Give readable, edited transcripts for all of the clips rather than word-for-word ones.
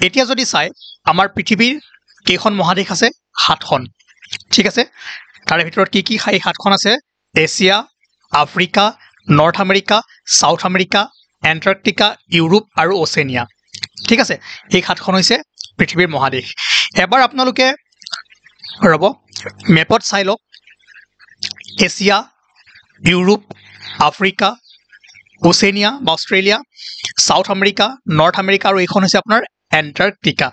এতিয়া যদি চাই আমাৰ পৃথিৱীৰ কেইখন মহাদেশ আছে 7খন ঠিক আছে তাৰে ভিতৰত কি এই 7খন আছে Asia Africa north America south America Antarctica Europe আৰু ওচেনিয়া ঠিক আছে এই 7খন হৈছে পৃথিৱীৰ মহাদেশ এবাৰ আপোনালোকে ৰব মেপত চাই লওক এছিয়া ইউৰোপ আফ্ৰিকা ওচেনিয়া বা Australia south America North America আৰু এইখন হৈছে আপোনাৰ এণ্টাৰ্কটিকা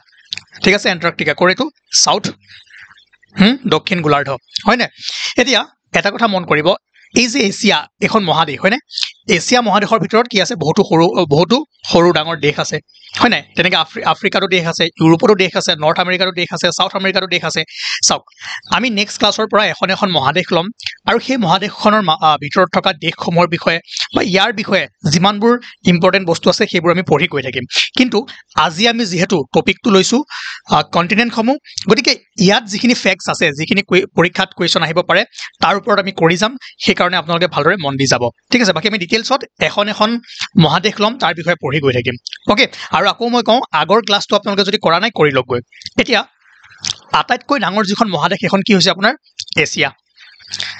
ঠিক আছে এণ্টাৰ্কটিকা কৰেটো সাউথ দক্ষিণ গোলাৰ্ধ হয় না এতিয়া এটা কথা মন কৰিব এই যে এছিয়া এখন মহাদেশ হয় না এছিয়া মহাদেশৰ ভিতৰত কি আছে বহুতো সৰু ডাঙৰ দেশ আছে হয় না তেনেকৈ আফ্ৰিকাটো দেশ আছে ইউৰোপতো দেশ আছে নৰ্থ আমেৰিকাটো দেশ আছে সাউথ আমেৰিকাটো দেশ আছে চাওক আমি নেক্সট ক্লাছৰ পৰা এখন মহাদেশ ল'ম আৰু সেই মহাদেশখনৰ ভিতৰত থকা দেশসমূহৰ বিষয়ে বা ইয়াৰ বিষয়ে যিমানবোৰ ইম্পৰ্টেণ্ট বস্তু আছে সেইবোৰ আমি পঢ়ি গৈ থাকিম কিন্তু আজি আমি যেহেতু টপিকটো লৈছো কণ্টিনেণ্টসমূহ গতিকে ইয়াত যিখিনি ফেক্টছ আছে যিখিনি পৰীক্ষাত কুৱেশ্যন আহিব পাৰে তাৰ ওপৰত আমি কৰি যাম সেইকাৰণে আপোনালোকে ভালদৰে মন দি যাব ঠিক আছে বাকি আমি ডিটেইলছত এখন মহাদেশ ল'ম তাৰ বিষয়ে পঢ়ি গৈ থাকিম ওকে আৰু আকৌ মই কওঁ আগৰ ক্লাছটো আপোনালোকে যদি কৰা নাই কৰি লওক গৈ এতিয়া আটাইতকৈ ডাঙৰ যিখন মহাদেশ এখন কি হৈছে আপোনাৰ এছিয়া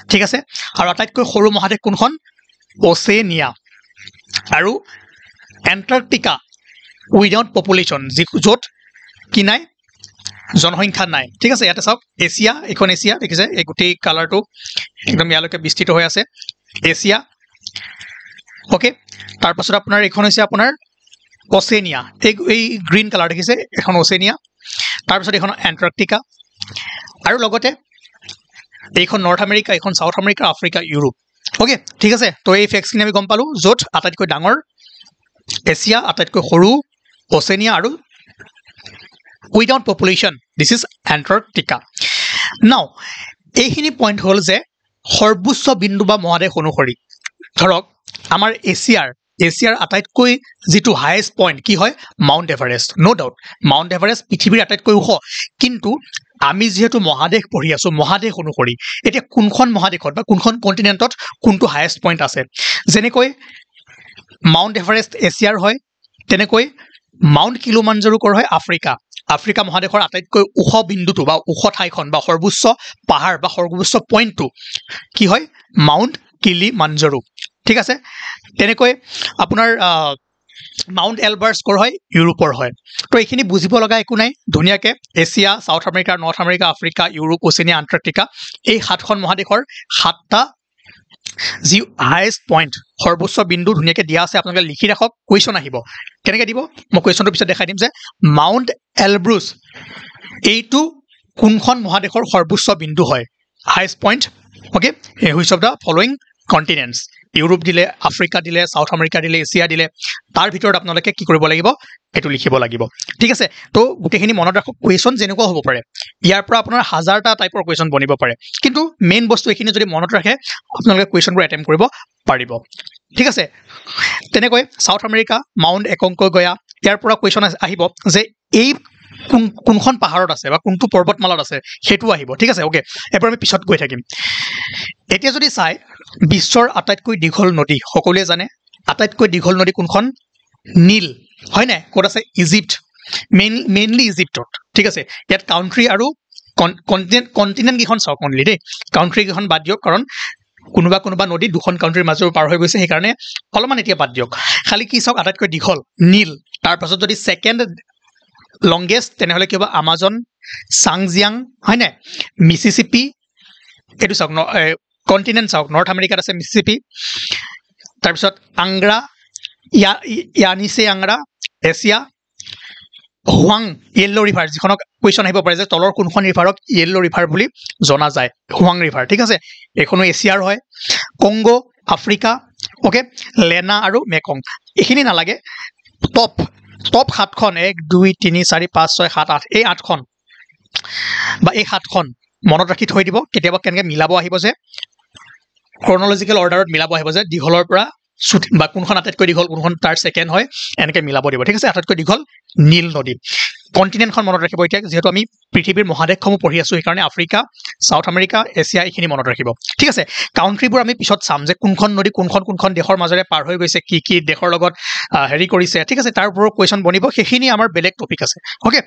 ঠিক আছে আৰু আটাইতকৈ সৰু মহাদেশ কোনখন ওচেনিয়া আৰু এণ্টাৰ্কটিকা উইদাউট পপুলেশ্যন য'ত কি নাই জনসংখ্যা নাই ঠিক আছে ইয়াতে চাওক এছিয়া এখন এছিয়া দেখিছে এই গোটেই কালাৰটো একদম ইয়ালৈকে বিস্তৃত হৈ আছে এছিয়া ওকে তাৰপাছত আপোনাৰ এইখন হৈছে আপোনাৰ ওচেনিয়া এই গ্ৰীণ কালাৰ দেখিছে এখন ওচেনিয়া তাৰপিছত এখন এণ্টাৰ্কটিকা আৰু লগতে এইখন নৰ্থ আমেৰিকা এইখন south America Africa Europe okay ঠিক আছে তো এই ফেক্টছখিনি আমি গম পালোঁ য'ত আটাইতকৈ ডাঙৰ এছিয়া আটাইতকৈ সৰু ওচেনিয়া আৰু without population this is Antarctica নাও এইখিনি পইণ্ট হ'ল যে সৰ্বোচ্চ বিন্দু বা মহাদেশ অনুসৰি ধৰক আমাৰ এছিয়াৰ আটাইতকৈ যিটো হাইয়েষ্ট পইণ্ট কি হয় মাউণ্ট এভাৰেষ্ট ন' ডাউট মাউণ্ট এভাৰেষ্ট পৃথিৱীৰ আটাইতকৈ ওখ কিন্তু আমি যেহেতু মহাদেশ পঢ়ি আছো মহাদেশ অনুসৰি এতিয়া কোনখন মহাদেশত বা কোনখন কণ্টিনেণ্টত কোনটো হাইয়েষ্ট পইণ্ট আছে যেনেকৈ মাউণ্ট এভাৰেষ্ট এছিয়াৰ হয় তেনেকৈ মাউণ্ট কিলোমাঞ্জাৰো কৰ হয় আফ্ৰিকা মহাদেশৰ আটাইতকৈ ওখ বিন্দুটো বা ওখ ঠাইখন বা সৰ্বোচ্চ পাহাৰ বা সৰ্বোচ্চ পইণ্টটো কি হয় মাউণ্ট কিলিমাঞ্জাৰো ঠিক আছে তেনেকৈ আপোনাৰ মাউণ্ট এলবাৰ্টছ কৰ হয় ইউৰোপৰ হয় তো এইখিনি বুজিব লগা একো নাই ধুনীয়াকৈ Asia south America North America Africa Europe Oceania Antarctica এই 7খন মহাদেশৰ 7টা যি হাইয়েষ্ট পইণ্ট সৰ্বোচ্চ বিন্দু ধুনীয়াকৈ দিয়া আছে আপোনালোকে লিখি ৰাখক কুৱেশ্যন আহিব কেনেকৈ দিব মই কুৱেশ্যনটোৰ পিছত দেখাই দিম যে মাউণ্ট এলব্ৰুছ এইটো কোনখন মহাদেশৰ সৰ্বোচ্চ বিন্দু হয় highest point okay which of the following continents Europe দিলে আফ্ৰিকা দিলে সাউথ আমেৰিকা দিলে এছিয়া দিলে তাৰ ভিতৰত আপোনালোকে কি কৰিব লাগিব এইটো লিখিব লাগিব ঠিক আছে তো গোটেইখিনি মনত ৰাখক কুৱেশ্যন যেনেকুৱা হ'ব পাৰে ইয়াৰ পৰা আপোনাৰ 1000টা টাইপৰ কুৱেশ্যন বনিব পাৰে কিন্তু মেইন বস্তু এইখিনি যদি মনত ৰাখে আপোনালোকে কুৱেশ্যনবোৰ এটেম্প কৰিব পাৰিব ঠিক আছে তেনেকৈ সাউথ আমেৰিকা মাউণ্ট একংকগয়া ইয়াৰ পৰা কুৱেশ্যন আহিব যে এই কোনখন পাহাৰত আছে বা কোনটো পৰ্বতমালাত আছে সেইটো আহিব ঠিক আছে ওকে এবাৰ আমি পিছত গৈ থাকিম এতিয়া যদি চাই বিশ্বৰ আটাইতকৈ দীঘল নদী সকলোৱে জানে আটাইতকৈ দীঘল নদী কোনখন নীল হয় নাই ক'ত আছে ইজিপ্ট মেইনলি ইজিপ্টত ঠিক আছে ইয়াত কাউণ্ট্ৰি আৰু কণ্টিনেণ্ট কেইখন চাওক অনলি দেই কাউণ্ট্ৰি কেইখন বাদ দিয়ক কাৰণ কোনোবা নদী দুখন কাউণ্ট্ৰিৰ মাজৰ পাৰ হৈ গৈছে সেইকাৰণে অলপমান এতিয়া বাদ দিয়ক খালি কি চাওক আটাইতকৈ দীঘল নীল তাৰপাছত যদি ছেকেণ্ড লংগেষ্ট তেনেহ'লে কি হ'ব আমাজন চাংজিয়াং হয় নাই মিছিছিপি এইটো চাওক কণ্টিনেণ্ট চাওক নৰ্থ আমেৰিকাত আছে মিছিছিপি তাৰপিছত আংগ্ৰা ইয়ানিছে আংগ্ৰা এছিয়া হুৱাং য়েল্ল' ৰিভাৰ যিখনক কুৱেশ্যন আহিব পাৰে যে তলৰ কোনখন ৰিভাৰক য়েল্ল' ৰিভাৰ বুলি জনা যায় হুৱাং ৰিভাৰ ঠিক আছে এইখনো এছিয়াৰ হয় কংগো আফ্ৰিকা ওকে লেনা আৰু মেকং এইখিনি নালাগে টপ 7খন 1 2 3 4 5 6 7 8 এই 8খন বা এই 7খন মনত ৰাখি থৈ দিব কেতিয়াবা কেনেকৈ মিলাব আহিব যে ক্ৰনলজিকেল অৰ্ডাৰত মিলাব আহিব যে দীঘলৰ পৰা বা কোনখন আটাইতকৈ দীঘল কোনখন তাৰ ছেকেণ্ড হয় এনেকৈ মিলাব দিব ঠিক আছে আটাইতকৈ দীঘল নীল নদী কণ্টিনেণ্টখন মনত ৰাখিব এতিয়া যেহেতু আমি পৃথিৱীৰ মহাদেশসমূহ পঢ়ি আছো সেইকাৰণে আফ্ৰিকা সাউথ আমেৰিকা এছিয়া এইখিনি মনত ৰাখিব ঠিক আছে কাউন্ট্ৰিবোৰ আমি পিছত চাম যে কোনখন নদী কোনখন দেশৰ মাজেৰে পাৰ হৈ গৈছে কি দেশৰ লগত হেৰি কৰিছে ঠিক আছে তাৰ ওপৰত কোৱেশ্যন বনিব সেইখিনি আমাৰ বেলেগ টপিক আছে ওকে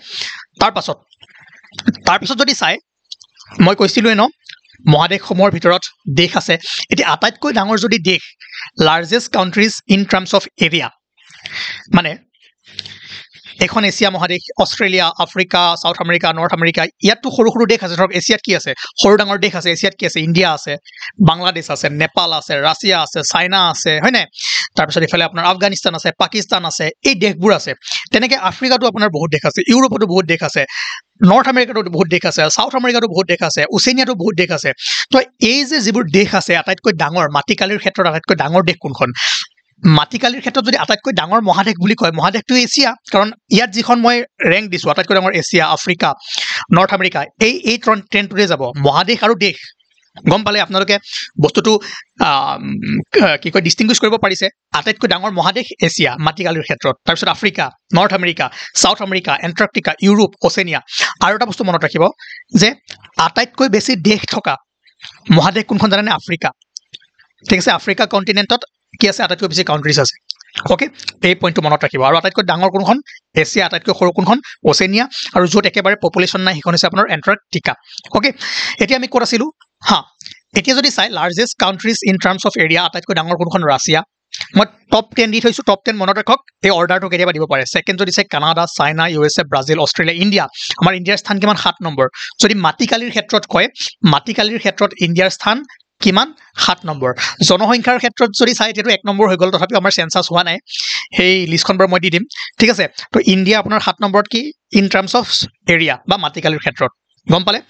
তাৰপিছত যদি চাই মই কৈছিলোৱে ন মহাদেশসমূহৰ ভিতৰত দেশ আছে এতিয়া আটাইতকৈ ডাঙৰ যদি দেশ largest countries in terms of area মানে এখন এছিয়া মহাদেশ Australia Africa South America North America ইয়াততো সৰু দেশ আছে ধৰক এছিয়াত কি আছে সৰু ডাঙৰ দেশ আছে এছিয়াত কি আছে ইণ্ডিয়া আছে বাংলাদেশ আছে নেপাল আছে ৰাছিয়া আছে চাইনা আছে হয় নাই তাৰপিছত ইফালে আপোনাৰ আফগানিস্তান আছে পাকিস্তান আছে এই দেশবোৰ আছে তেনেকে আফ্ৰিকাতো আপোনাৰ বহুত দেশ আছে ইউৰোপতো বহুত দেশ আছে নৰ্থ আমেৰিকাতো বহুত দেশ আছে সাউথ আমেৰিকাতো বহুত দেশ আছে ওচেনিয়াতো বহুত দেশ আছে তো এই যে যিবোৰ দেশ আছে আটাইতকৈ ডাঙৰ মাটিকালিৰ ক্ষেত্ৰত আটাইতকৈ ডাঙৰ দেশ কোনখন মাটিকালিৰ ক্ষেত্ৰত যদি আটাইতকৈ ডাঙৰ মহাদেশ বুলি কয় মহাদেশটো এছিয়া কাৰণ ইয়াত যিখন মই ৰেংক দিছো আটাইতকৈ ডাঙৰ এছিয়া আফ্ৰিকা নৰ্থ আমেৰিকা এই ট্ৰেণ্ডটোৰে যাব মহাদেশ আৰু দেশ গম পালে আপোনালোকে বস্তুটো কি কয় ডিষ্টিংগুইছ কৰিব পাৰিছে আটাইতকৈ ডাঙৰ মহাদেশ এছিয়া মাটিকালিৰ ক্ষেত্ৰত তাৰপিছত Africa north America south America Antarctica Europe Oceania আৰু এটা বস্তু মনত ৰাখিব যে আটাইতকৈ বেছি দেশ থকা মহাদেশ কোনখন জানেনে আফ্ৰিকা ঠিক আছে আফ্ৰিকা কণ্টিনেণ্টত কি আছে আটাইতকৈ বেছি কাউন্ট্ৰিজ আছে ওকে এই পইণ্টটো মনত ৰাখিব আৰু আটাইতকৈ ডাঙৰ কোনখন এছিয়া আটাইতকৈ সৰু কোনখন ওচেনিয়া আৰু য'ত একেবাৰে পপুলেশ্যন নাই সেইখন হৈছে আপোনাৰ এণ্টাৰ্কটিকা ওকে এতিয়া আমি ক'ত আছিলোঁ এতিয়া যদি চাই largest countries in terms of area আটাইতকৈ ডাঙৰ কোনখন ৰাছিয়া মই টপ 10 দি থৈছোঁ টপ 10 মনত ৰাখক এই অৰ্ডাৰটো কেতিয়াবা দিব পাৰে ছেকেণ্ড যদি চাই Canada China USA Brazil Australia India আমাৰ ইণ্ডিয়াৰ স্থান কিমান 7 নম্বৰ যদি মাটিকালিৰ ক্ষেত্ৰত কয় মাটিকালিৰ ক্ষেত্ৰত ইণ্ডিয়াৰ স্থান কিমান 7 নম্বৰ জনসংখ্যাৰ ক্ষেত্ৰত যদি চাই এতিয়াতো 1 নম্বৰ হৈ গ'ল তথাপিও আমাৰ সেন্সাস হোৱা নাই সেই লিষ্টখন বাৰু মই দি দিম ঠিক আছে তো ইণ্ডিয়া আপোনাৰ 7 নম্বৰত কি ইন টাৰ্মছ অফ এৰিয়া বা মাটিকালিৰ ক্ষেত্ৰত গম পালে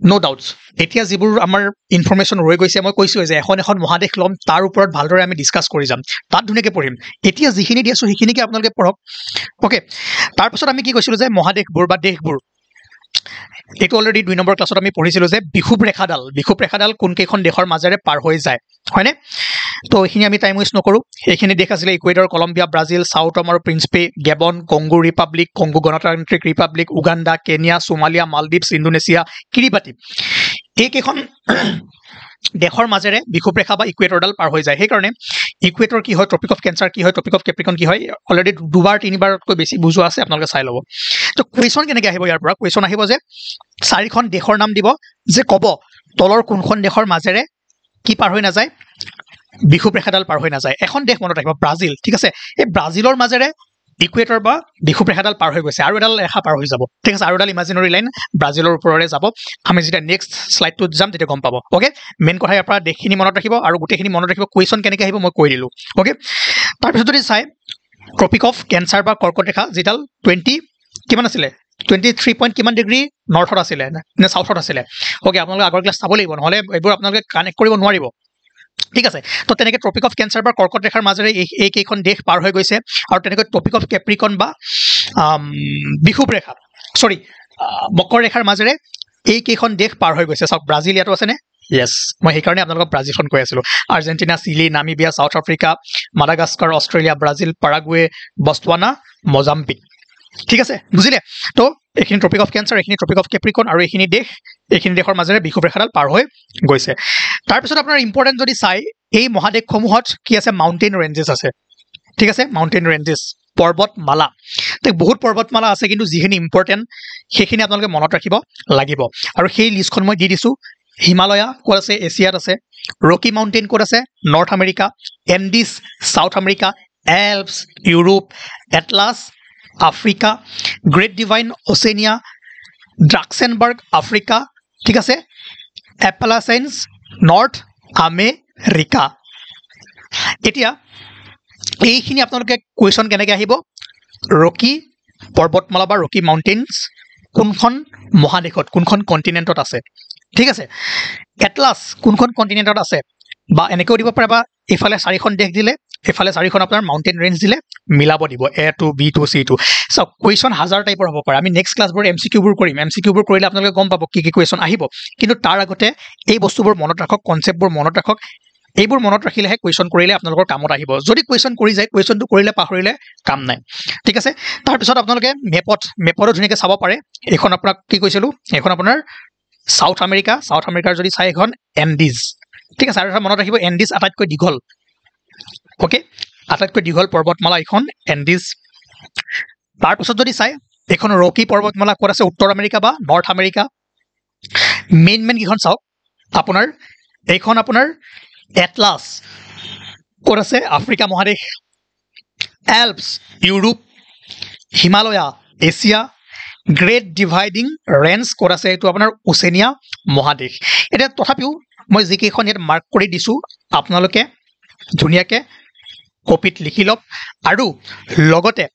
নো ডাউটছ এতিয়া যিবোৰ আমাৰ ইনফৰমেশ্যন ৰৈ গৈছে মই কৈছোঁ যে এখন মহাদেশ ল'ম তাৰ ওপৰত ভালদৰে আমি ডিছকাছ কৰি যাম তাত ধুনীয়াকৈ পঢ়িম এতিয়া যিখিনি দি আছোঁ সেইখিনিকে আপোনালোকে পঢ়ক ওকে তাৰপিছত আমি কি কৈছিলোঁ যে মহাদেশবোৰ বা দেশবোৰ এইটো অলৰেডি 2 নম্বৰ ক্লাছত আমি পঢ়িছিলোঁ যে বিষুৱ ৰেখাডাল কোনকেইখন দেশৰ মাজেৰে পাৰ হৈ যায় হয়নে তো এইখিনি আমি টাইম ৱেষ্ট নকৰোঁ এইখিনি দেশ আছিলে Ecuador Colombia Brazil Sao Tome আৰু Principe Gabon Congo Republic Congo গণতান্ত্ৰিক Republic Uganda Kenya Somalia Maldives Indonesia Kiribati এইকেইখন দেশৰ মাজেৰে বিষুৱ ৰেখা বা ইকুৱেটৰডাল পাৰ হৈ যায় সেইকাৰণে ইকুৱেটৰ কি হয় ট্ৰপিক অফ কেঞ্চাৰ কি হয় ট্ৰপিক অফ কেপ্ৰিকন কি হয় অলৰেডি 2-3বাৰতকৈ বেছি বুজোৱা আছে আপোনালোকে চাই ল'ব তো কুৱেশ্যন কেনেকৈ আহিব ইয়াৰ পৰা কুৱেশ্যন আহিব যে 4খন দেশৰ নাম দিব যে ক'ব তলৰ কোনখন দেশৰ মাজেৰে কি পাৰ হৈ নাযায় বিষুৱ ৰেখাডাল পাৰ হৈ নাযায় এখন দেশ মনত ৰাখিব ব্ৰাজিল ঠিক আছে এই ব্ৰাজিলৰ মাজেৰে ইকুৱেটৰ বা বিষুৱ ৰেখাডাল পাৰ হৈ গৈছে আৰু এডাল ৰেখা পাৰ হৈ যাব ঠিক আছে আৰু এডাল ইমাজিনৰী লাইন ব্ৰাজিলৰ ওপৰৰে যাব আমি যেতিয়া নেক্সট শ্লাইডটোত যাম তেতিয়া গম পাব ওকে মেইন কথা ইয়াৰ পৰা দেশখিনি মনত ৰাখিব আৰু গোটেইখিনি মনত ৰাখিব কুৱেশ্যন কেনেকৈ আহিব মই কৈ দিলোঁ ওকে তাৰপিছত যদি চাই ট্ৰপিক অফ কেঞ্চাৰ বা কৰ্কট ৰেখা যিডাল 20 কিমান আছিলে 23 পইণ্ট কিমান ডিগ্ৰী নৰ্থত আছিলে নে সাউথত আছিলে ওকে আপোনালোকে আগৰ ক্লাছ চাব লাগিব নহ'লে এইবোৰ আপোনালোকে কানেক্ট কৰিব নোৱাৰিব ঠিক আছে তো তেনেকৈ ট্ৰপিক অফ কেঞ্চাৰ বা কৰ্কট ৰেখাৰ মাজেৰে এইকেইখন দেশ পাৰ হৈ গৈছে আৰু তেনেকৈ ট্ৰপিক অফ কেপ্ৰিকন বা বিষুৱ ৰেখা মকৰ ৰেখাৰ মাজেৰে এইকেইখন দেশ পাৰ হৈ গৈছে চাওক ব্ৰাজিল ইয়াতো আছেনে য়েছ মই সেইকাৰণে আপোনালোকক ব্ৰাজিলখন কৈ আছিলোঁ Argentina Chile Namibia South Africa Madagascar Australia Brazil Paraguay Botswana Mozambique ঠিক আছে বুজিলে তো এইখিনি ট্ৰপিক অফ কেঞ্চাৰ এইখিনি ট্ৰপিক অফ কেপ্ৰিকন আৰু এইখিনি দেশৰ মাজেৰে বিষুৱ ৰেখাডাল পাৰ হৈ গৈছে তাৰপিছত আপোনাৰ ইম্পৰ্টেণ্ট যদি চাই এই মহাদেশসমূহত কি আছে মাউণ্টেইন ৰেঞ্জেছ আছে ঠিক আছে মাউণ্টেইন ৰেঞ্জেছ পৰ্বতমালা বহুত পৰ্বতমালা আছে কিন্তু যিখিনি ইম্পৰ্টেণ্ট সেইখিনি আপোনালোকে মনত ৰাখিব লাগিব আৰু সেই লিষ্টখন মই দি দিছোঁ হিমালয়া ক'ত আছে এছিয়াত আছে ৰকি মাউণ্টেইন ক'ত আছে North America Andes South America Alps Europe Atlas Africa Great Divine Oceania Drakensberg Africa ঠিক আছে এপালাচাইন্স নৰ্থ আমেৰিকা এতিয়া এইখিনি আপোনালোকে কুৱেশ্যন কেনেকৈ আহিব ৰকি পৰ্বতমালা বা ৰকি মাউণ্টেইনছ কোনখন মহাদেশত কোনখন কণ্টিনেণ্টত আছে ঠিক আছে এটলাছ কোনখন কণ্টিনেণ্টত আছে বা এনেকৈও দিব পাৰে বা এইফালে 4খন দেশ দিলে এইফালে 4খন আপোনাৰ মাউণ্টেইন ৰেঞ্জ দিলে মিলাব দিব A2 B2 C2 চাওক কুৱেশ্যন 1000 টাইপৰ হ'ব পাৰে আমি নেক্সট ক্লাছবোৰ MCQবোৰ কৰিম MCQবোৰ কৰিলে আপোনালোকে গম পাব কি কুৱেশ্যন আহিব কিন্তু তাৰ আগতে এই বস্তুবোৰ মনত ৰাখক কনচেপ্টবোৰ মনত ৰাখক এইবোৰ মনত ৰাখিলেহে কুৱেশ্যন কৰিলে আপোনালোকৰ কামত আহিব যদি কুৱেশ্যন কৰি যায় কুৱেশ্যনটো কৰিলে পাহৰিলে কাম নাই ঠিক আছে তাৰপিছত আপোনালোকে মেপতো ধুনীয়াকৈ চাব পাৰে এইখন আপোনাক কি কৈছিলোঁ এইখন আপোনাৰ সাউথ আমেৰিকাৰ যদি চাই এখন এণ্ডিজ ঠিক আছে আৰু এটা মনত ৰাখিব এণ্ডিজ আটাইতকৈ দীঘল ওকে আটাইতকৈ দীঘল পৰ্বতমালা এইখন এণ্ডিজ তাৰপিছত যদি চাই এইখন ৰকি পৰ্বতমালা ক'ত আছে উত্তৰ আমেৰিকা বা নৰ্থ আমেৰিকা মেইন কেইখন চাওক আপোনাৰ এইখন আপোনাৰ এটলাছ ক'ত আছে আফ্ৰিকা মহাদেশ Alps Europe Himalaya Asia Great Dividing Range ক'ত আছে এইটো আপোনাৰ ওচেনিয়া মহাদেশ এতিয়া তথাপিও মই যিকেইখন ইয়াত মাৰ্ক কৰি দিছোঁ আপোনালোকে ধুনীয়াকৈ কপিত লিখি লওক আৰু লগতে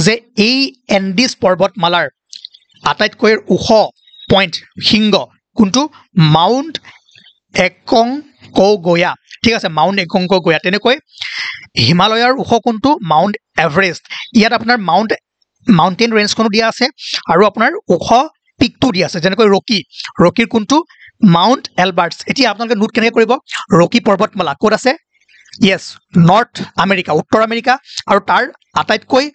যে এই এণ্ডিজ পৰ্বতমালাৰ আটাইতকৈ ওখ পইণ্ট শৃংগ কোনটো মাউণ্ট একংকগুয়া ঠিক আছে মাউণ্ট একংকগুয়া তেনেকৈ হিমালয়ৰ ওখ কোনটো মাউণ্ট এভাৰেষ্ট ইয়াত আপোনাৰ মাউণ্টেইন ৰেঞ্জখনো দিয়া আছে আৰু আপোনাৰ ওখ পিকটো দিয়া আছে যেনেকৈ ৰকিৰ কোনটো মাউণ্ট এলবাৰ্টছ এতিয়া আপোনালোকে নোট কেনেকৈ কৰিব ৰকি পৰ্বতমালা ক'ত আছে য়েছ নৰ্থ আমেৰিকা উত্তৰ আমেৰিকা আৰু তাৰ আটাইতকৈ